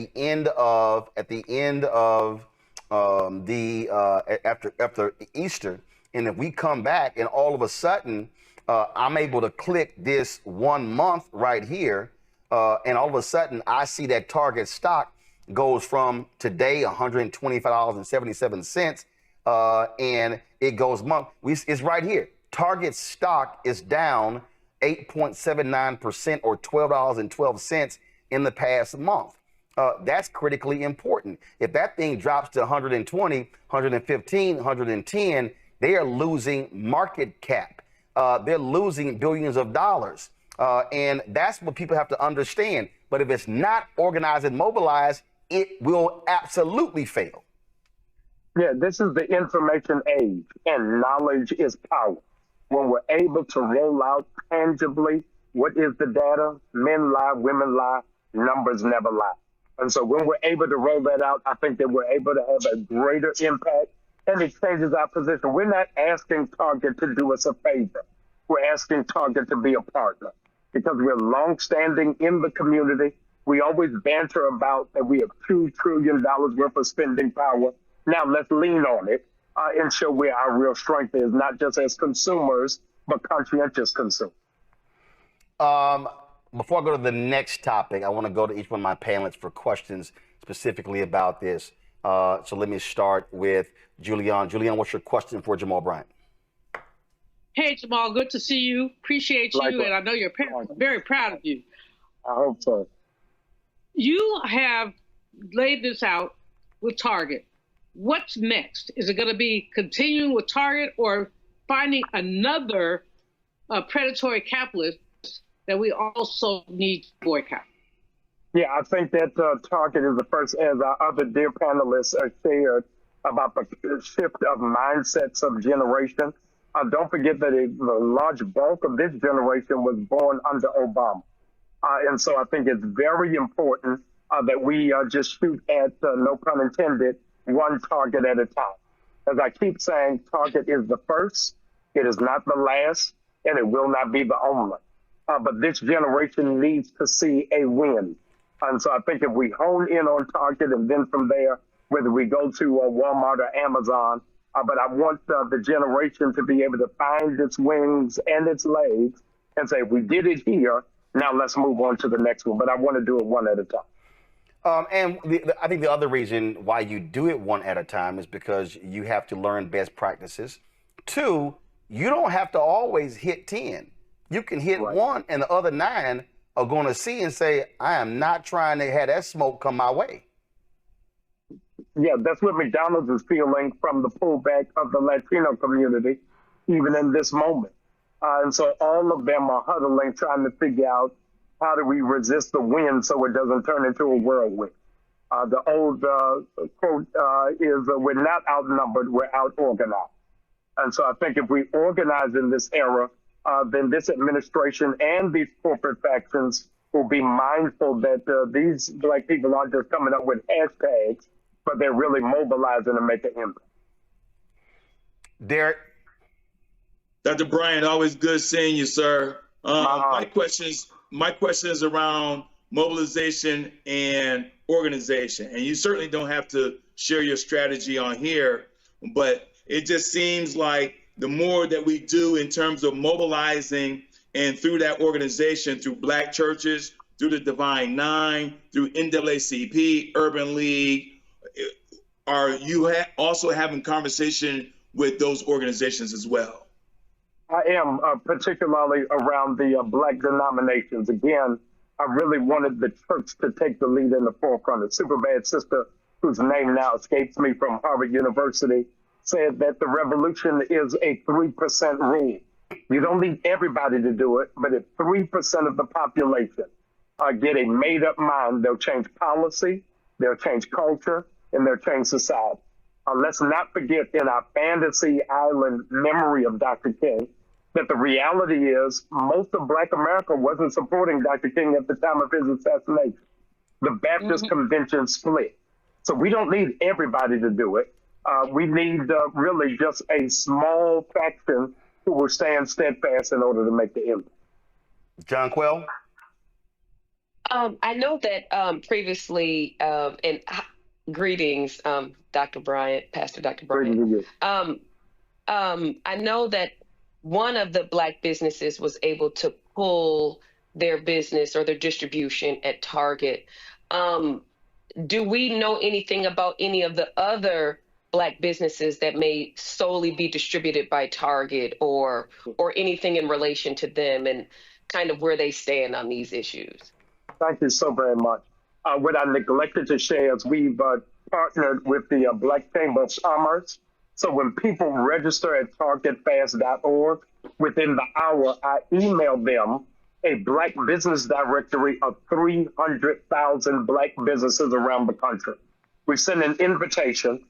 Easter, and if we come back and all of a sudden I'm able to click this 1 month right here. And all of a sudden, I see that Target stock goes from today $125.77, and it goes month. It's right here. Target stock is down 8.79% or $12.12 in the past month. That's critically important. If that thing drops to 120, 115, 110, they are losing market cap. They're losing billions of dollars. And that's what people have to understand. But if it's not organized and mobilized, it will absolutely fail. Yeah, this is the information age, and knowledge is power. When we're able to roll out tangibly what is the data, men lie, women lie, numbers never lie. And so when we're able to roll that out, I think that we're able to have a greater impact, and it changes our position. We're not asking Target to do us a favor. We're asking Target to be a partner, because we're longstanding in the community. We always banter about that we have $2 trillion worth of spending power. Now let's lean on it and show where our real strength is, not just as consumers, but conscientious consumers. Before I go to the next topic, I want to go to each one of my panelists for questions specifically about this. So let me start with Julianne. Julianne, what's your question for Jamal Bryant? Hey, Jamal, good to see you. Appreciate you, and I know your parents are very proud of you. I hope so. You have laid this out with Target. What's next? Is it going to be continuing with Target or finding another predatory capitalist that we also need to boycott? Yeah, I think that Target is the first, as our other dear panelists shared, about the shift of mindsets of generation. Don't forget that the large bulk of this generation was born under Obama. And so I think it's very important that we just shoot at, no pun intended, one Target at a time. As I keep saying, Target is the first, it is not the last, and it will not be the only. But this generation needs to see a win. And so I think if we hone in on Target and then from there, whether we go to Walmart or Amazon, but I want the generation to be able to find its wings and its legs and say, we did it here, now let's move on to the next one. But I want to do it one at a time. I think the other reason why you do it one at a time is because you have to learn best practices. Two, you don't have to always hit 10. You can hit one and the other 9 are going to see and say, I am not trying to have that smoke come my way. Yeah, that's what McDonald's is feeling from the pullback of the Latino community, even in this moment. And so all of them are huddling, trying to figure out how do we resist the wind so it doesn't turn into a whirlwind. The old quote is, we're not outnumbered, we're out-organized. And so I think if we organize in this era, then this administration and these corporate factions will be mindful that these Black people aren't just coming up with hashtags, but they're really mobilizing to make an impact. Derek? Dr. Bryant, always good seeing you, sir. My question is around mobilization and organization. And you certainly don't have to share your strategy on here, but it just seems like the more that we do in terms of mobilizing and through that organization, through Black churches, through the Divine Nine, through NAACP, Urban League, are you also having conversation with those organizations as well? I am, particularly around the Black denominations. Again, I really wanted the church to take the lead in the forefront. A Superbad sister, whose name now escapes me, from Harvard University, said that the revolution is a 3% rule. You don't need everybody to do it, but if 3% of the population get a made-up mind, they'll change policy, they'll change culture, and they'll change society. Let's not forget in our fantasy island memory of Dr. King that the reality is most of Black America wasn't supporting Dr. King at the time of his assassination. The Baptist convention split. So we don't need everybody to do it. We need really just a small faction who will stand steadfast in order to make the impact. John Quell? I know that previously, and greetings, Dr. Bryant, Pastor Dr. Bryant. I know that one of the Black businesses was able to pull their business or their distribution at Target. Do we know anything about any of the other Black businesses that may solely be distributed by Target or anything in relation to them and kind of where they stand on these issues? Thank you so very much. What I neglected to share is we've partnered with the Black Chamber of Commerce. So when people register at targetfast.org, within the hour, I email them a Black business directory of 300,000 Black businesses around the country. We send an invitation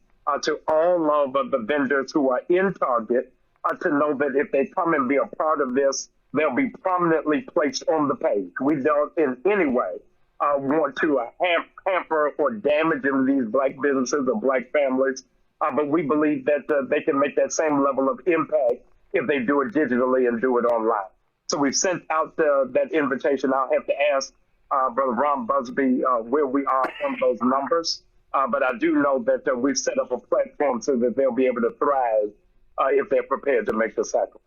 to all of the vendors who are in Target to know that if they come and be a part of this, they'll be prominently placed on the page. We don't in any way want to hamper or damage these Black businesses or Black families, but we believe that they can make that same level of impact if they do it digitally and do it online. So we've sent out that invitation. I'll have to ask Brother Ron Busby where we are on those numbers. But I do know that we've set up a platform so that they'll be able to thrive if they're prepared to make the sacrifice.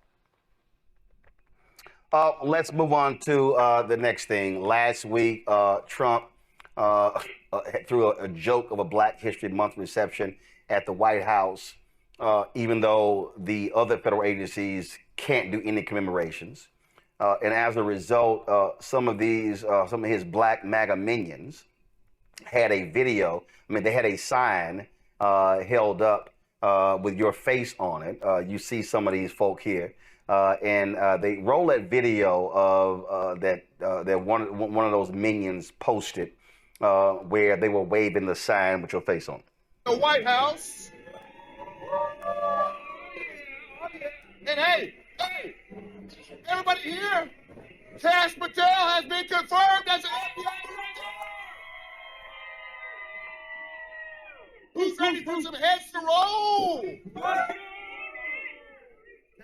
Let's move on to the next thing. Last week, Trump threw a joke of a Black History Month reception at the White House, even though the other federal agencies can't do any commemorations. And as a result, some of his Black MAGA minions had a video. I mean, they had a sign held up with your face on it. You see some of these folk here. And they roll that video of that one of those minions posted where they were waving the sign with your face on it. The White House. And hey, everybody here, Kash Patel has been confirmed as an FBI director. Who Who's ready for some heads to roll?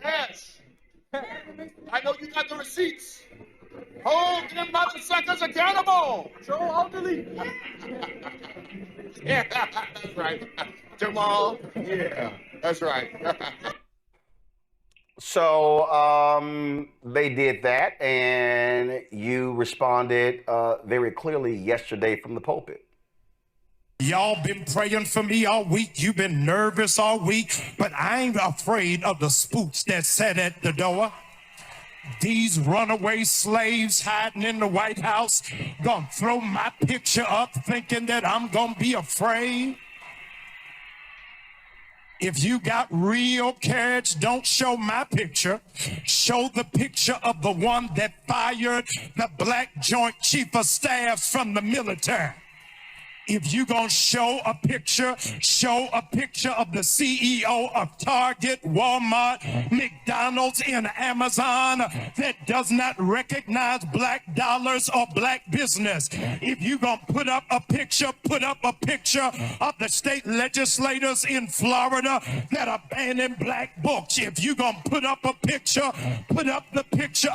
Yes. I know you got the receipts. Hold them motherfuckers accountable. Show elderly. Yeah, that's right. Jamal. Yeah, that's right. So they did that, and you responded very clearly yesterday from the pulpit. Y'all been praying for me all week. You've been nervous all week, but I ain't afraid of the spooks that sat at the door. These runaway slaves hiding in the White House gonna throw my picture up thinking that I'm gonna be afraid. If you got real courage, don't show my picture. Show the picture of the one that fired the Black Joint Chief of Staff from the military. If you gonna show a picture of the CEO of Target, Walmart, McDonald's, and Amazon that does not recognize black dollars or black business. If you gonna put up a picture of the state legislators in Florida that are banning black books. If you gonna put up the picture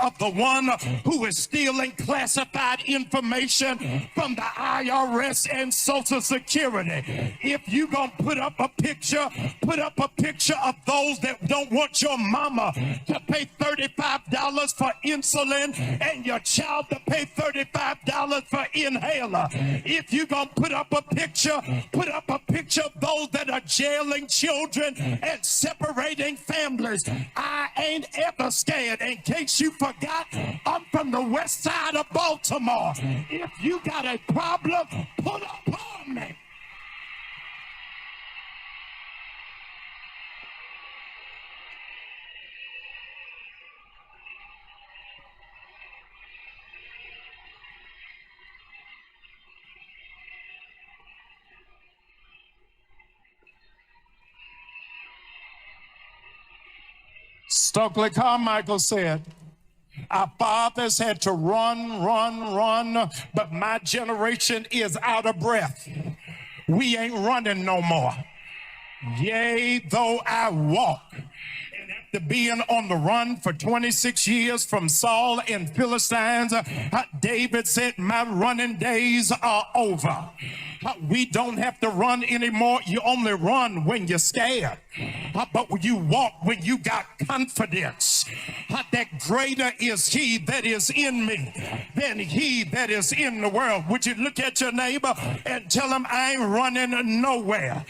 of the one who is stealing classified information from the IRS and Social Security. If you gonna put up a picture of those that don't want your mama to pay $35 for insulin and your child to pay $35 for inhaler. If you gonna put up a picture of those that are jailing children and separating families. I ain't ever scared. In case you forgot, I'm from the west side of Baltimore. If you got a problem, put up on me. Stokely Carmichael said, our fathers had to run, but my generation is out of breath. We ain't running no more. Yea, though I walk. And after being on the run for 26 years from Saul and Philistines, David said, my running days are over. We don't have to run anymore. You only run when you're scared. But you walk when you got confidence. That greater is he that is in me than he that is in the world. Would you look at your neighbor and tell him, I ain't running nowhere.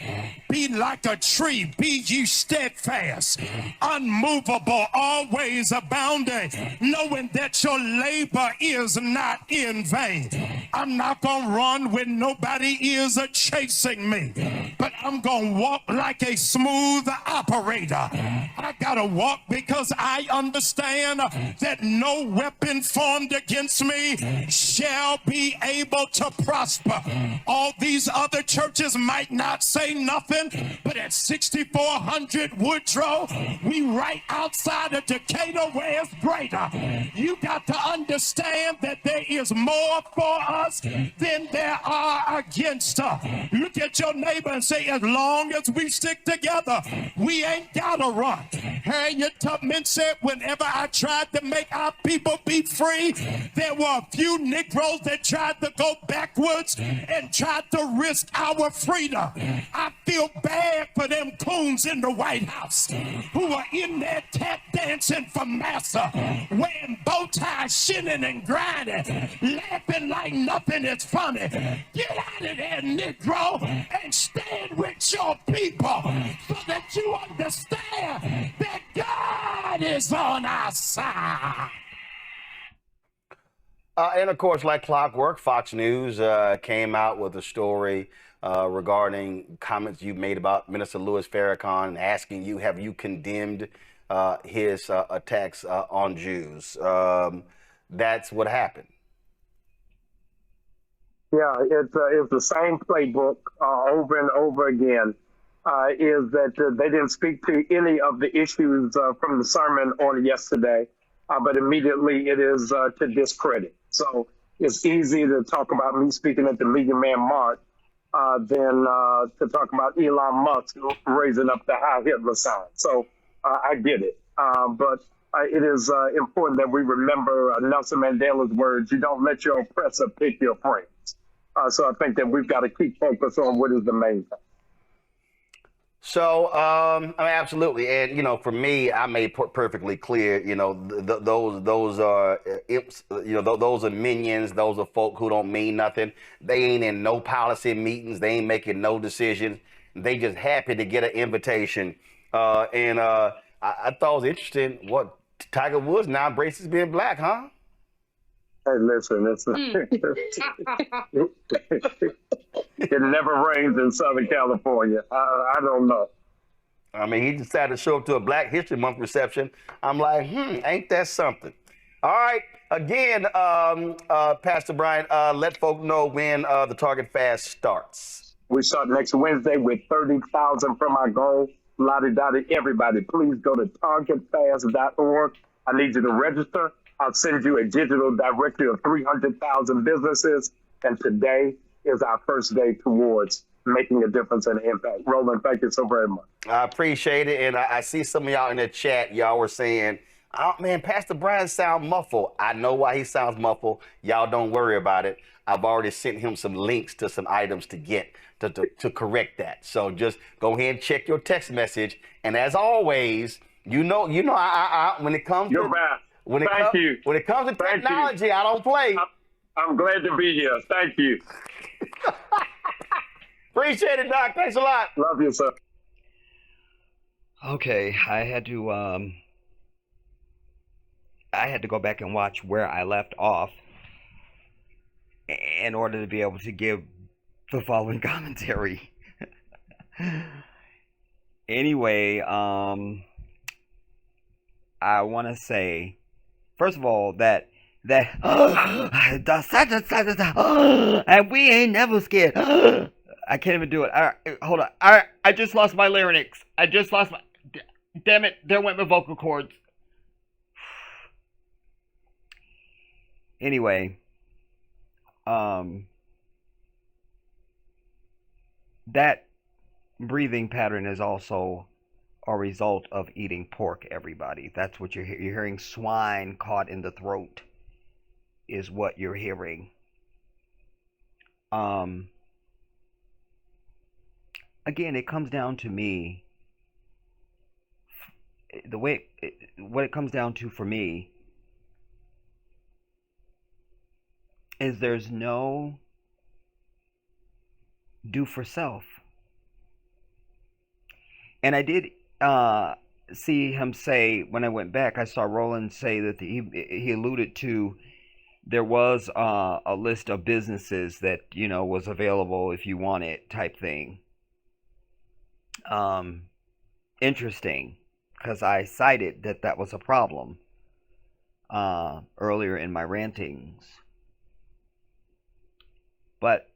Be like a tree. Be ye steadfast, unmovable, always abounding, knowing that your labor is not in vain. I'm not going to run when nobody is chasing me, but I'm going to walk like a smooth operator. I got to walk because I understand that no weapon formed against me shall be able to prosper. All these other churches might not say nothing, but at 6400 Woodrow, we right outside of Decatur where it's greater. You got to understand that there is more for us than there are against us. Look at your neighbor and say, as long as we stick together, we ain't gotta run. Harriet Tubman said, whenever I tried to make our people be free, there were a few Negroes that tried to go backwards and tried to risk our freedom. I feel bad for them coons in the White House who are in there tap dancing for massa, wearing bow ties, shinning and grinding, laughing like nothing is funny. Get out of there, Negro, and stand with your people so that you understand that God is on our side. And of course, like clockwork, Fox News came out with a story regarding comments you made about Minister Louis Farrakhan and asking you, have you condemned his attacks on Jews? That's what happened. Yeah, it's the same playbook over and over again. Is that they didn't speak to any of the issues from the sermon on yesterday, but immediately it is to discredit. So it's easy to talk about me speaking at the Million Man March than to talk about Elon Musk raising up the Heil Hitler sign. So I get it. But it is important that we remember Nelson Mandela's words, you don't let your oppressor pick your friends. So I think that we've got to keep focus on what is the main thing. So, I mean, absolutely, and for me, I made perfectly clear. Those are imps. Those are minions. Those are folk who don't mean nothing. They ain't in no policy meetings. They ain't making no decisions. They just happy to get an invitation. I thought it was interesting what Tiger Woods now embraces being black, huh? Hey, listen. It never rains in Southern California. I don't know. I mean, he decided to show up to a Black History Month reception. I'm like, ain't that something? All right. Again, Pastor Brian, let folk know when the Target Fast starts. We start next Wednesday with 30,000 from our goal. Lottie-dottie, everybody, please go to targetfast.org. I need you to register. I'll send you a digital directory of 300,000 businesses. And today is our first day towards making a difference and impact. Roland, thank you so very much. I appreciate it. And I see some of y'all in the chat. Y'all were saying, oh, man, Pastor Brian sounds muffled. I know why he sounds muffled. Y'all don't worry about it. I've already sent him some links to some items to get to correct that. So just go ahead and check your text message. And as always, I when it comes You're to back. when it Thank comes you. when it comes to Thank technology, you. I don't play. I'm glad to be here. Thank you. Appreciate it, Doc. Thanks a lot. Love you, sir. Okay, I had to go back and watch where I left off in order to be able to give the following commentary. Anyway, I want to say, first of all, that and we ain't never scared. I can't even do it. Hold on. I just lost my larynx. Damn it! There went my vocal cords. Anyway, that breathing pattern is also a result of eating pork, everybody. That's what you're hearing. Swine caught in the throat is what you're hearing. Again, it comes down to me. What it comes down to for me is there's no do for self. And I did see him say, when I went back, I saw Roland say that he alluded to there was a list of businesses that, was available if you want it type thing. Interesting, because I cited that was a problem earlier in my rantings. But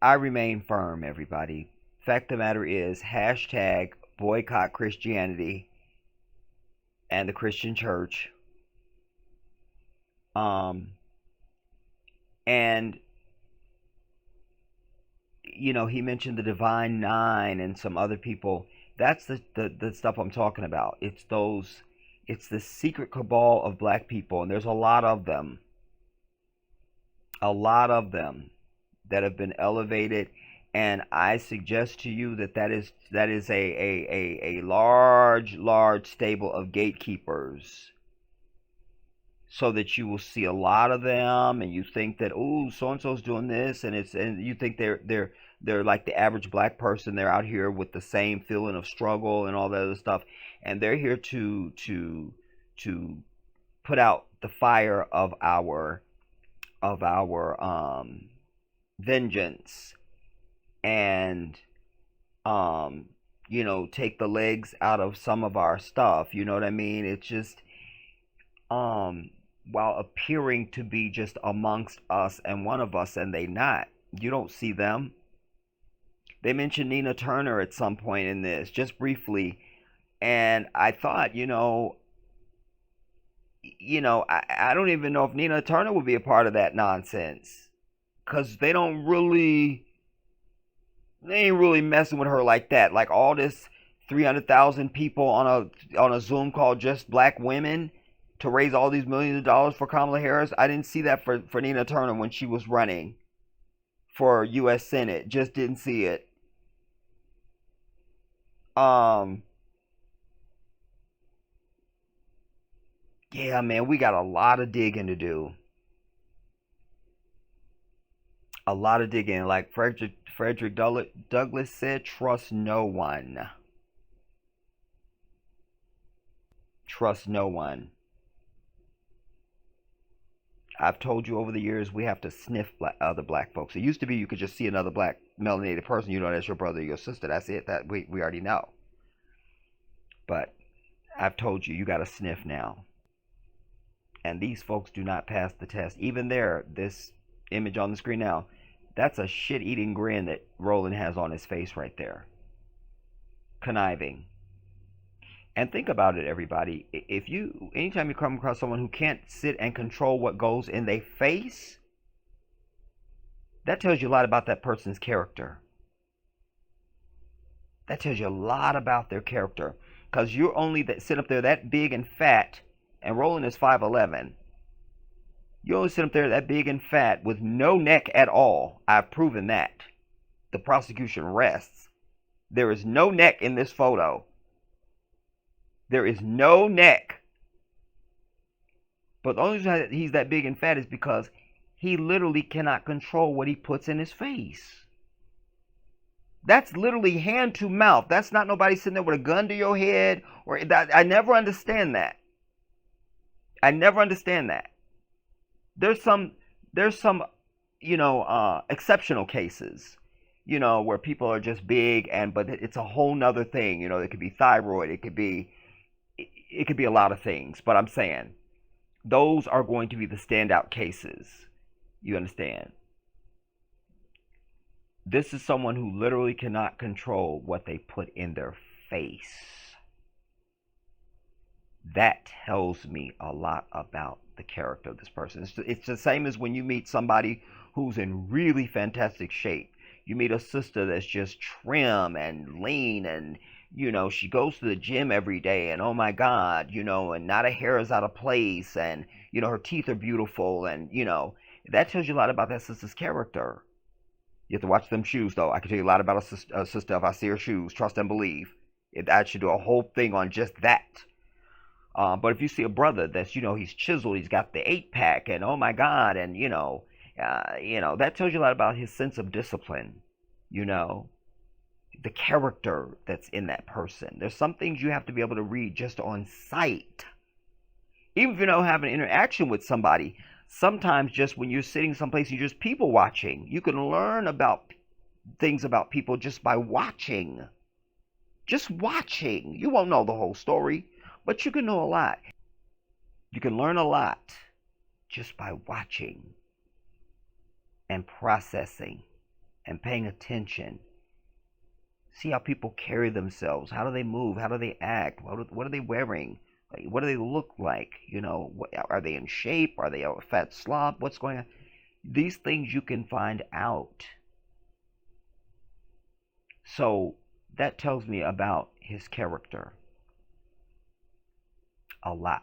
I remain firm, everybody. Fact of the matter is, hashtag boycott Christianity and the Christian church. And he mentioned the Divine Nine and some other people. That's the stuff I'm talking about. It's the secret cabal of black people, and there's a lot of them. A lot of them that have been elevated, and I suggest to you that is a large stable of gatekeepers, so that you will see a lot of them, and you think that, oh, so and so's doing this, and you think they're like the average black person. They're out here with the same feeling of struggle and all that other stuff, and they're here to put out the fire of our vengeance, and take the legs out of some of our stuff. You know what I mean? It's just while appearing to be just amongst us and one of us, and they not. You don't see them. They mentioned Nina Turner at some point in this, just briefly, and I thought, I don't even know if Nina Turner would be a part of that nonsense, because they ain't really messing with her like that. Like all this 300,000 people on a Zoom call, just black women, to raise all these millions of dollars for Kamala Harris. I didn't see that for Nina Turner when she was running for U.S. Senate. Just didn't see it. Yeah, man, we got a lot of digging to do. A lot of digging. Like Frederick Douglass said, trust no one. Trust no one. I've told you over the years, we have to sniff other black folks. It used to be you could just see another black melanated person, you know that's your brother or your sister. That's it. That we already know. But I've told you, you got to sniff now. And these folks do not pass the test. Even there, this image on the screen now, that's a shit-eating grin that Roland has on his face right there. Conniving. And think about it, everybody. Anytime you come across someone who can't sit and control what goes in their face, that tells you a lot about that person's character. That tells you a lot about their character. Because you're only sit up there that big and fat, and Roland is 5'11". You only sit up there that big and fat with no neck at all. I've proven that. The prosecution rests. There is no neck in this photo. There is no neck. But the only reason that he's that big and fat is because he literally cannot control what he puts in his face. That's literally hand to mouth. That's not nobody sitting there with a gun to your head. I never understand that. I never understand that. There's some exceptional cases, where people are just big, but it's a whole nother thing. It could be thyroid, it could be a lot of things. But I'm saying those are going to be the standout cases. You understand? This is someone who literally cannot control what they put in their face. That tells me a lot about the character of this person. It's the same as when you meet somebody who's in really fantastic shape. You meet a sister that's just trim and lean, and she goes to the gym every day, and oh my God, and not a hair is out of place, and her teeth are beautiful, and that tells you a lot about that sister's character. You have to watch them shoes, though. I can tell you a lot about a sister if I see her shoes. Trust and believe. I should do a whole thing on just that. But if you see a brother that's, he's chiseled, he's got the 8-pack, and oh my God, and that tells you a lot about his sense of discipline. The character that's in that person. There's some things you have to be able to read just on sight. Even if you don't have an interaction with somebody, sometimes just when you're sitting someplace, you're just people watching. You can learn about things about people just by watching. Just watching. You won't know the whole story, but you can know a lot. You can learn a lot just by watching and processing and paying attention. See how people carry themselves. How do they move? How do they act? What are they wearing? What do they look like? Are they in shape? Are they a fat slob? What's going on? These things you can find out. So that tells me about his character. A lot.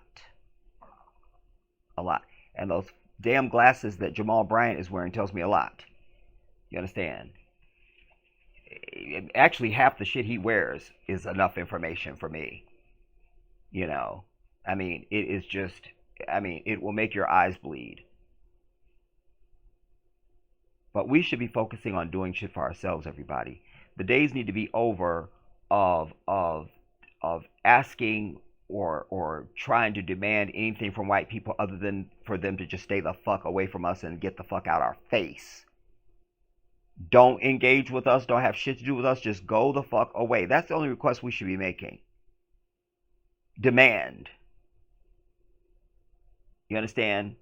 A lot. And those damn glasses that Jamal Bryant is wearing tells me a lot. You understand? Actually, half the shit he wears is enough information for me. It is just, it will make your eyes bleed. But we should be focusing on doing shit for ourselves, everybody. The days need to be over of asking or trying to demand anything from white people other than for them to just stay the fuck away from us and get the fuck out our face. Don't engage with us. Don't have shit to do with us. Just go the fuck away. That's the only request we should be making. Demand. You understand?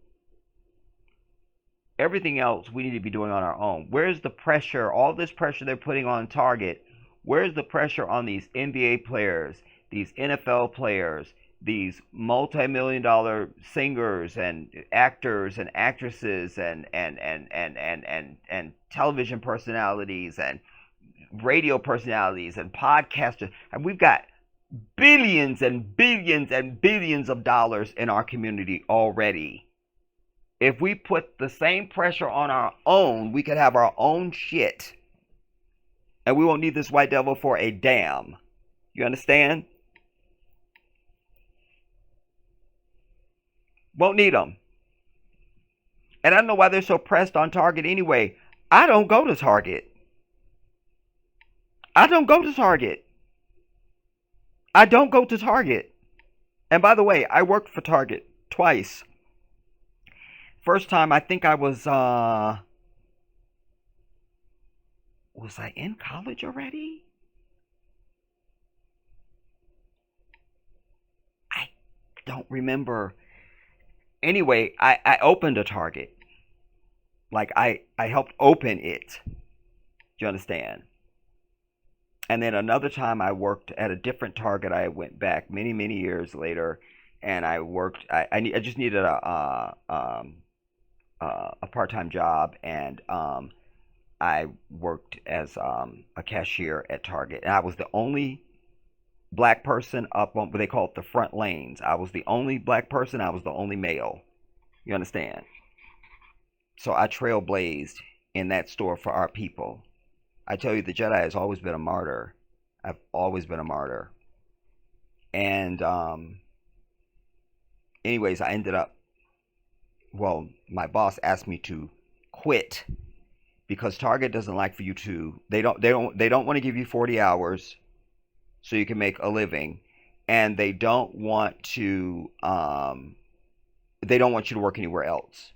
Everything else we need to be doing on our own. Where's the pressure? All this pressure they're putting on Target. Where's the pressure on these NBA players, these NFL players, these multi-million-dollar singers and actors and actresses and television personalities and radio personalities and podcasters, and we've got billions and billions and billions of dollars in our community already. If we put the same pressure on our own, we could have our own shit, and we won't need this white devil for a damn. You understand? Won't need them. And I don't know why they're so pressed on Target anyway. I don't go to Target. I don't go to Target. I don't go to Target. And by the way, I worked for Target twice. First time, I think I was I in college already? I don't remember. Anyway, I opened a Target. Like, I helped open it. Do you understand? And then another time I worked at a different Target. I went back many, many years later, and I worked. I just needed a part-time job, and I worked as a cashier at Target, and I was the only black person up on what they call it the front lanes. I was the only black person. I was the only male. You understand? So I trailblazed in that store for our people. I tell you, the Jedi has always been a martyr. I've always been a martyr. And anyways, I ended up, well, my boss asked me to quit because Target doesn't like for you to, they don't want to give you 40 hours so you can make a living, and they don't want you to work anywhere else.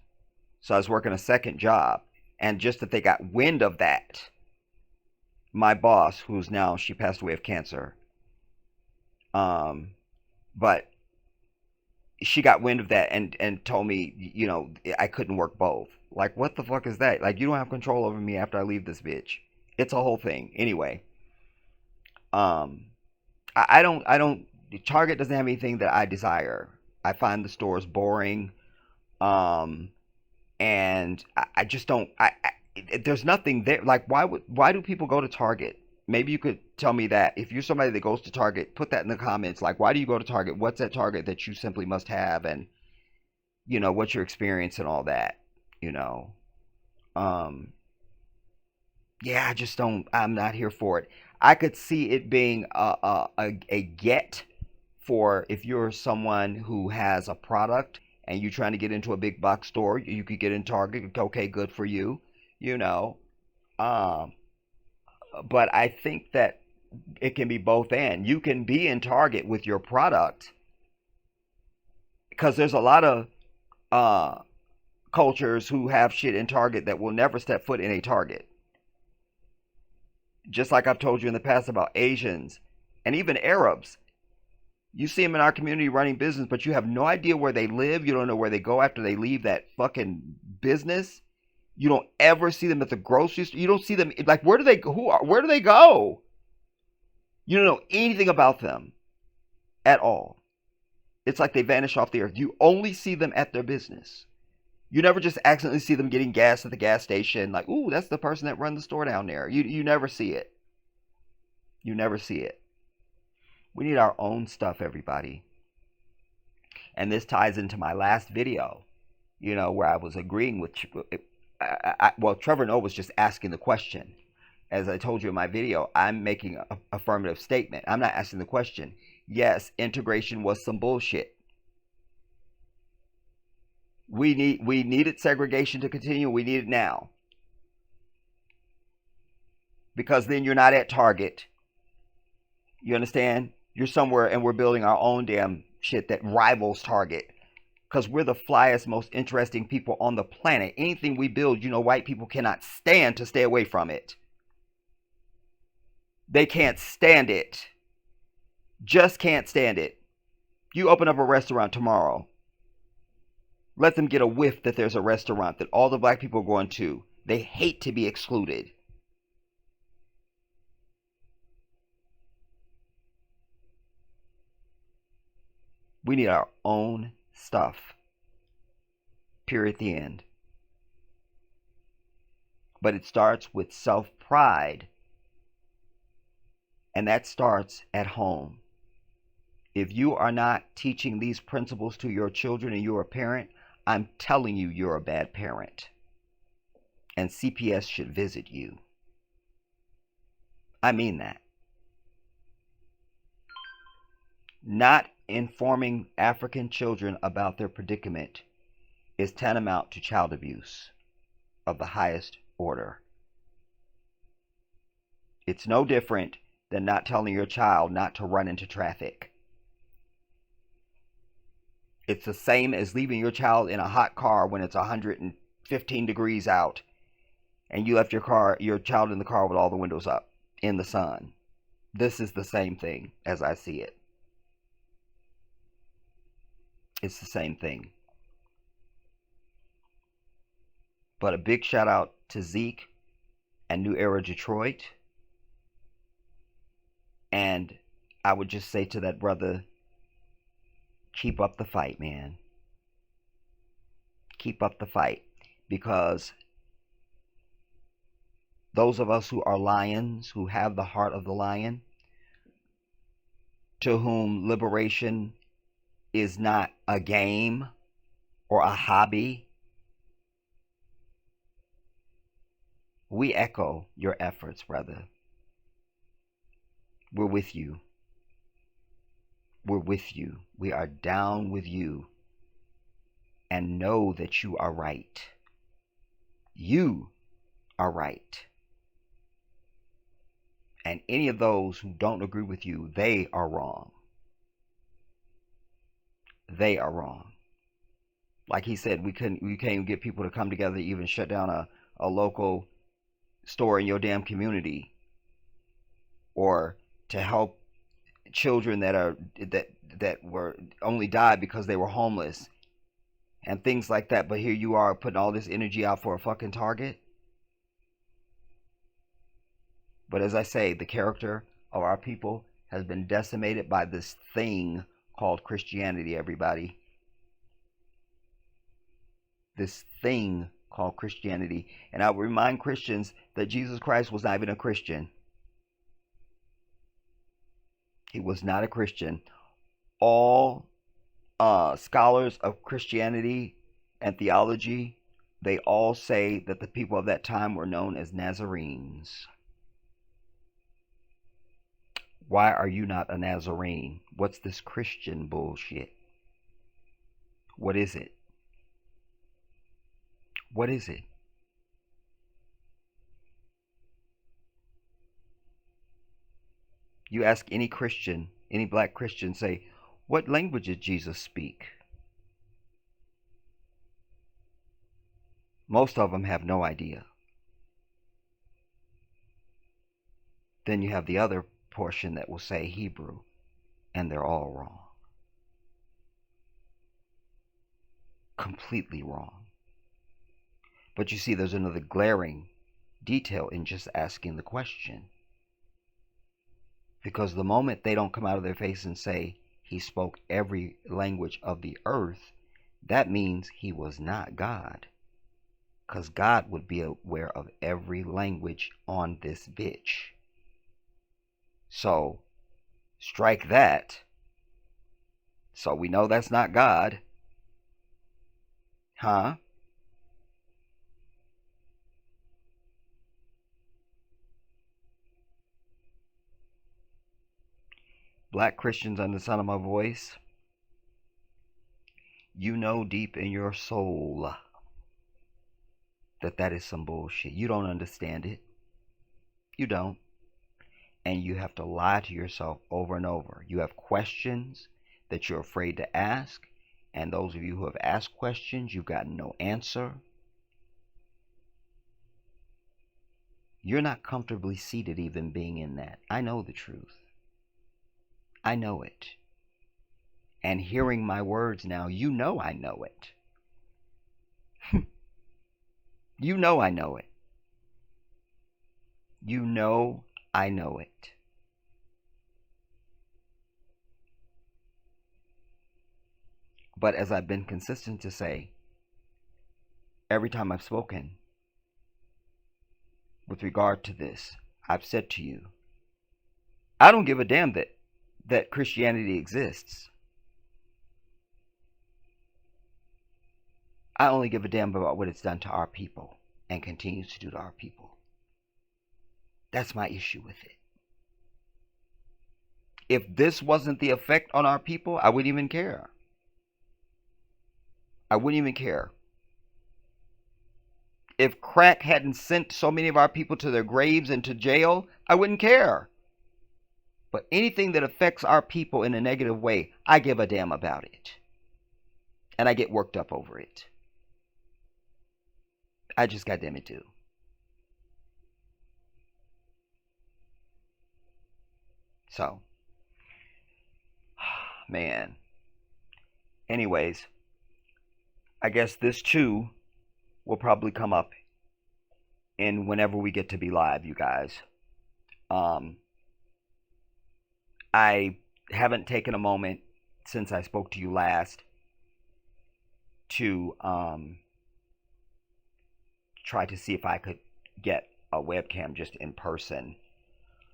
So I was working a second job, and just that they got wind of that, my boss, who's now, she passed away of cancer, but she got wind of that and told me, you know, I couldn't work both. Like, what the fuck is that? Like, you don't have control over me after I leave this bitch. It's a whole thing. Anyway, I don't, Target doesn't have anything that I desire. I find the stores boring. And I just don't, there's nothing there. Like, why do people go to Target? Maybe you could tell me that. If you're somebody that goes to Target, put that in the comments. Like, why do you go to Target? What's at Target that you simply must have? And, you know, what's your experience and all that, you know? Yeah, I just don't, I'm not here for it. I could see it being a get for if you're someone who has a product and you're trying to get into a big box store, you could get in Target. Okay, good for you, you know. But I think that it can be both and. You can be in Target with your product because there's a lot of cultures who have shit in Target that will never step foot in a Target. Just like I've told you in the past about Asians and even Arabs. You see them in our community running business, but you have no idea where they live. You don't know where they go after they leave that fucking business. You don't ever see them at the grocery store. You don't see them, like, where do they go? You don't know anything about them at all. It's like they vanish off the earth. You only see them at their business. You never just accidentally see them getting gas at the gas station. Like, ooh, that's the person that runs the store down there. You never see it. You never see it. We need our own stuff, everybody. And this ties into my last video, you know, where I was agreeing with, well, Trevor Noah was just asking the question. As I told you in my video, I'm making an affirmative statement. I'm not asking the question. Yes, integration was some bullshit. We needed segregation to continue. We need it now. Because then you're not at Target. You understand? You're somewhere and we're building our own damn shit that rivals Target. Because we're the flyest, most interesting people on the planet. Anything we build, you know, white people cannot stand to stay away from it. They can't stand it. Just can't stand it. You open up a restaurant tomorrow. Let them get a whiff that there's a restaurant that all the black people are going to. They hate to be excluded. We need our own stuff. Period. The end. But it starts with self-pride. And that starts at home. If you are not teaching these principles to your children and you're a parent, I'm telling you, you're a bad parent. And CPS should visit you. I mean that. Not informing African children about their predicament is tantamount to child abuse of the highest order. It's no different than not telling your child not to run into traffic. It's the same as leaving your child in a hot car when it's 115 degrees out and you left your child in the car with all the windows up in the sun. This is the same thing as I see it. It's the same thing. But a big shout out to Zeke and New Era Detroit. And I would just say to that brother, keep up the fight, man. Keep up the fight. Because those of us who are lions, who have the heart of the lion, to whom liberation is not a game or a hobby, we echo your efforts, brother. We're with you. We're with you. We are down with you. And know that you are right. You are right. And any of those who don't agree with you, they are wrong. They are wrong. Like he said, we can't even get people to come together to even shut down a local store in your damn community, or to help children that were only died because they were homeless and things like that. But here you are putting all this energy out for a fucking Target. But as I say, the character of our people has been decimated by this thing called Christianity, everybody. This thing called Christianity. And I would remind Christians that Jesus Christ was not even a Christian. He was not a Christian. All scholars of Christianity and theology, they all say that the people of that time were known as Nazarenes. Why are you not a Nazarene? What's this Christian bullshit? What is it? What is it? You ask any Christian, any black Christian, say, what language did Jesus speak? Most of them have no idea. Then you have the other portion that will say Hebrew, and they're all wrong. Completely wrong. But you see, there's another glaring detail in just asking the question. Because the moment they don't come out of their face and say he spoke every language of the earth, that means he was not God. Because God would be aware of every language on this bitch. So, strike that. So we know that's not God. Huh? Black Christians under the sound of my voice, you know deep in your soul that is some bullshit. You don't understand it. You don't. And you have to lie to yourself over and over. You have questions that you're afraid to ask. And those of you who have asked questions, you've gotten no answer. You're not comfortably seated even being in that. I know the truth. I know it. And hearing my words now, you know I know it. You know I know it. You know I know it. But as I've been consistent to say, every time I've spoken with regard to this, I've said to you, I don't give a damn that Christianity exists. I only give a damn about what it's done to our people and continues to do to our people. That's my issue with it. If this wasn't the effect on our people, I wouldn't even care. I wouldn't even care. If crack hadn't sent so many of our people to their graves and to jail, I wouldn't care. But anything that affects our people in a negative way, I give a damn about it. And I get worked up over it. I just goddamn it do. So, man. Anyways, I guess this too will probably come up in whenever we get to be live, you guys. I haven't taken a moment since I spoke to you last to try to see if I could get a webcam just in person.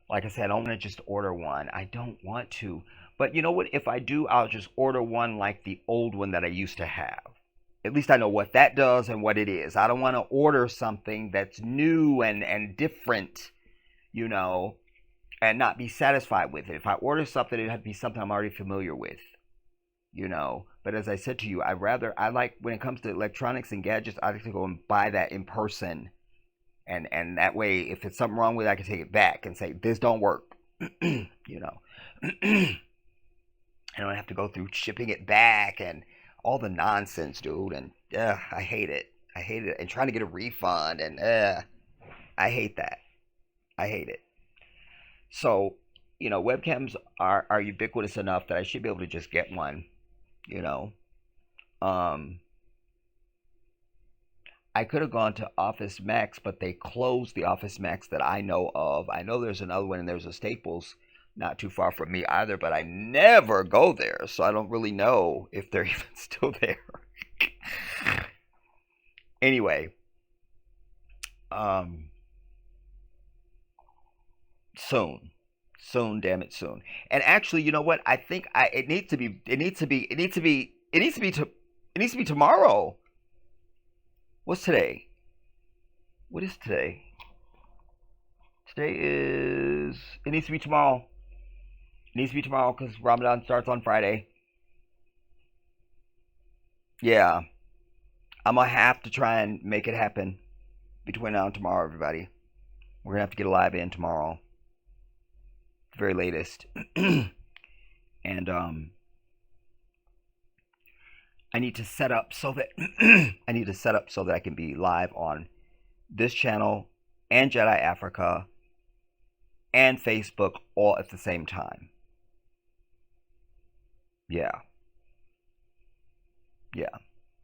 Like I said, I don't want to just order one. I don't want to. But you know what? If I do, I'll just order one like the old one that I used to have. At least I know what that does and what it is. I don't want to order something that's new and different, you know, and not be satisfied with it. If I order something, it'd have to be something I'm already familiar with, you know. But as I said to you, I like, when it comes to electronics and gadgets, I like to go and buy that in person. And that way, if it's something wrong with it, I can take it back and say, this don't work, you know. I don't have to go through shipping it back and all the nonsense, dude. And I hate it. I hate it. And trying to get a refund. And I hate that. I hate it. So, you know, webcams are ubiquitous enough that I should be able to just get one, you know. I could have gone to Office Max, but they closed the Office Max that I know of. I know there's another one, and there's a Staples not too far from me either, but I never go there, so I don't really know if they're even still there. Anyway, soon, damn it, soon. And actually, you know what? I think it needs to be tomorrow. What's today? What is today? It needs to be tomorrow. It needs to be tomorrow because Ramadan starts on Friday. Yeah. I'm going to have to try and make it happen between now and tomorrow, everybody. We're going to have to get a live in tomorrow. Very latest. And, I need to set up so that I can be live on this channel and Jedi Africa and Facebook all at the same time. Yeah,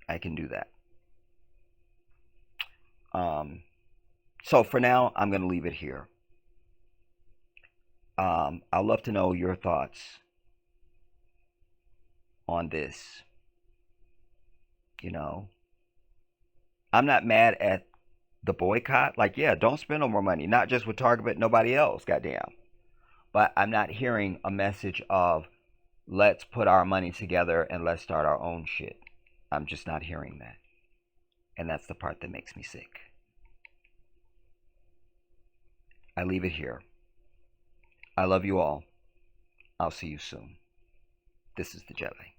I can do that. So for now, I'm going to leave it here. I'd love to know your thoughts on this. You know, I'm not mad at the boycott. Like, yeah, don't spend no more money. Not just with Target, but nobody else, goddamn. But I'm not hearing a message of, let's put our money together and let's start our own shit. I'm just not hearing that. And that's the part that makes me sick. I leave it here. I love you all. I'll see you soon. This is the Jedi.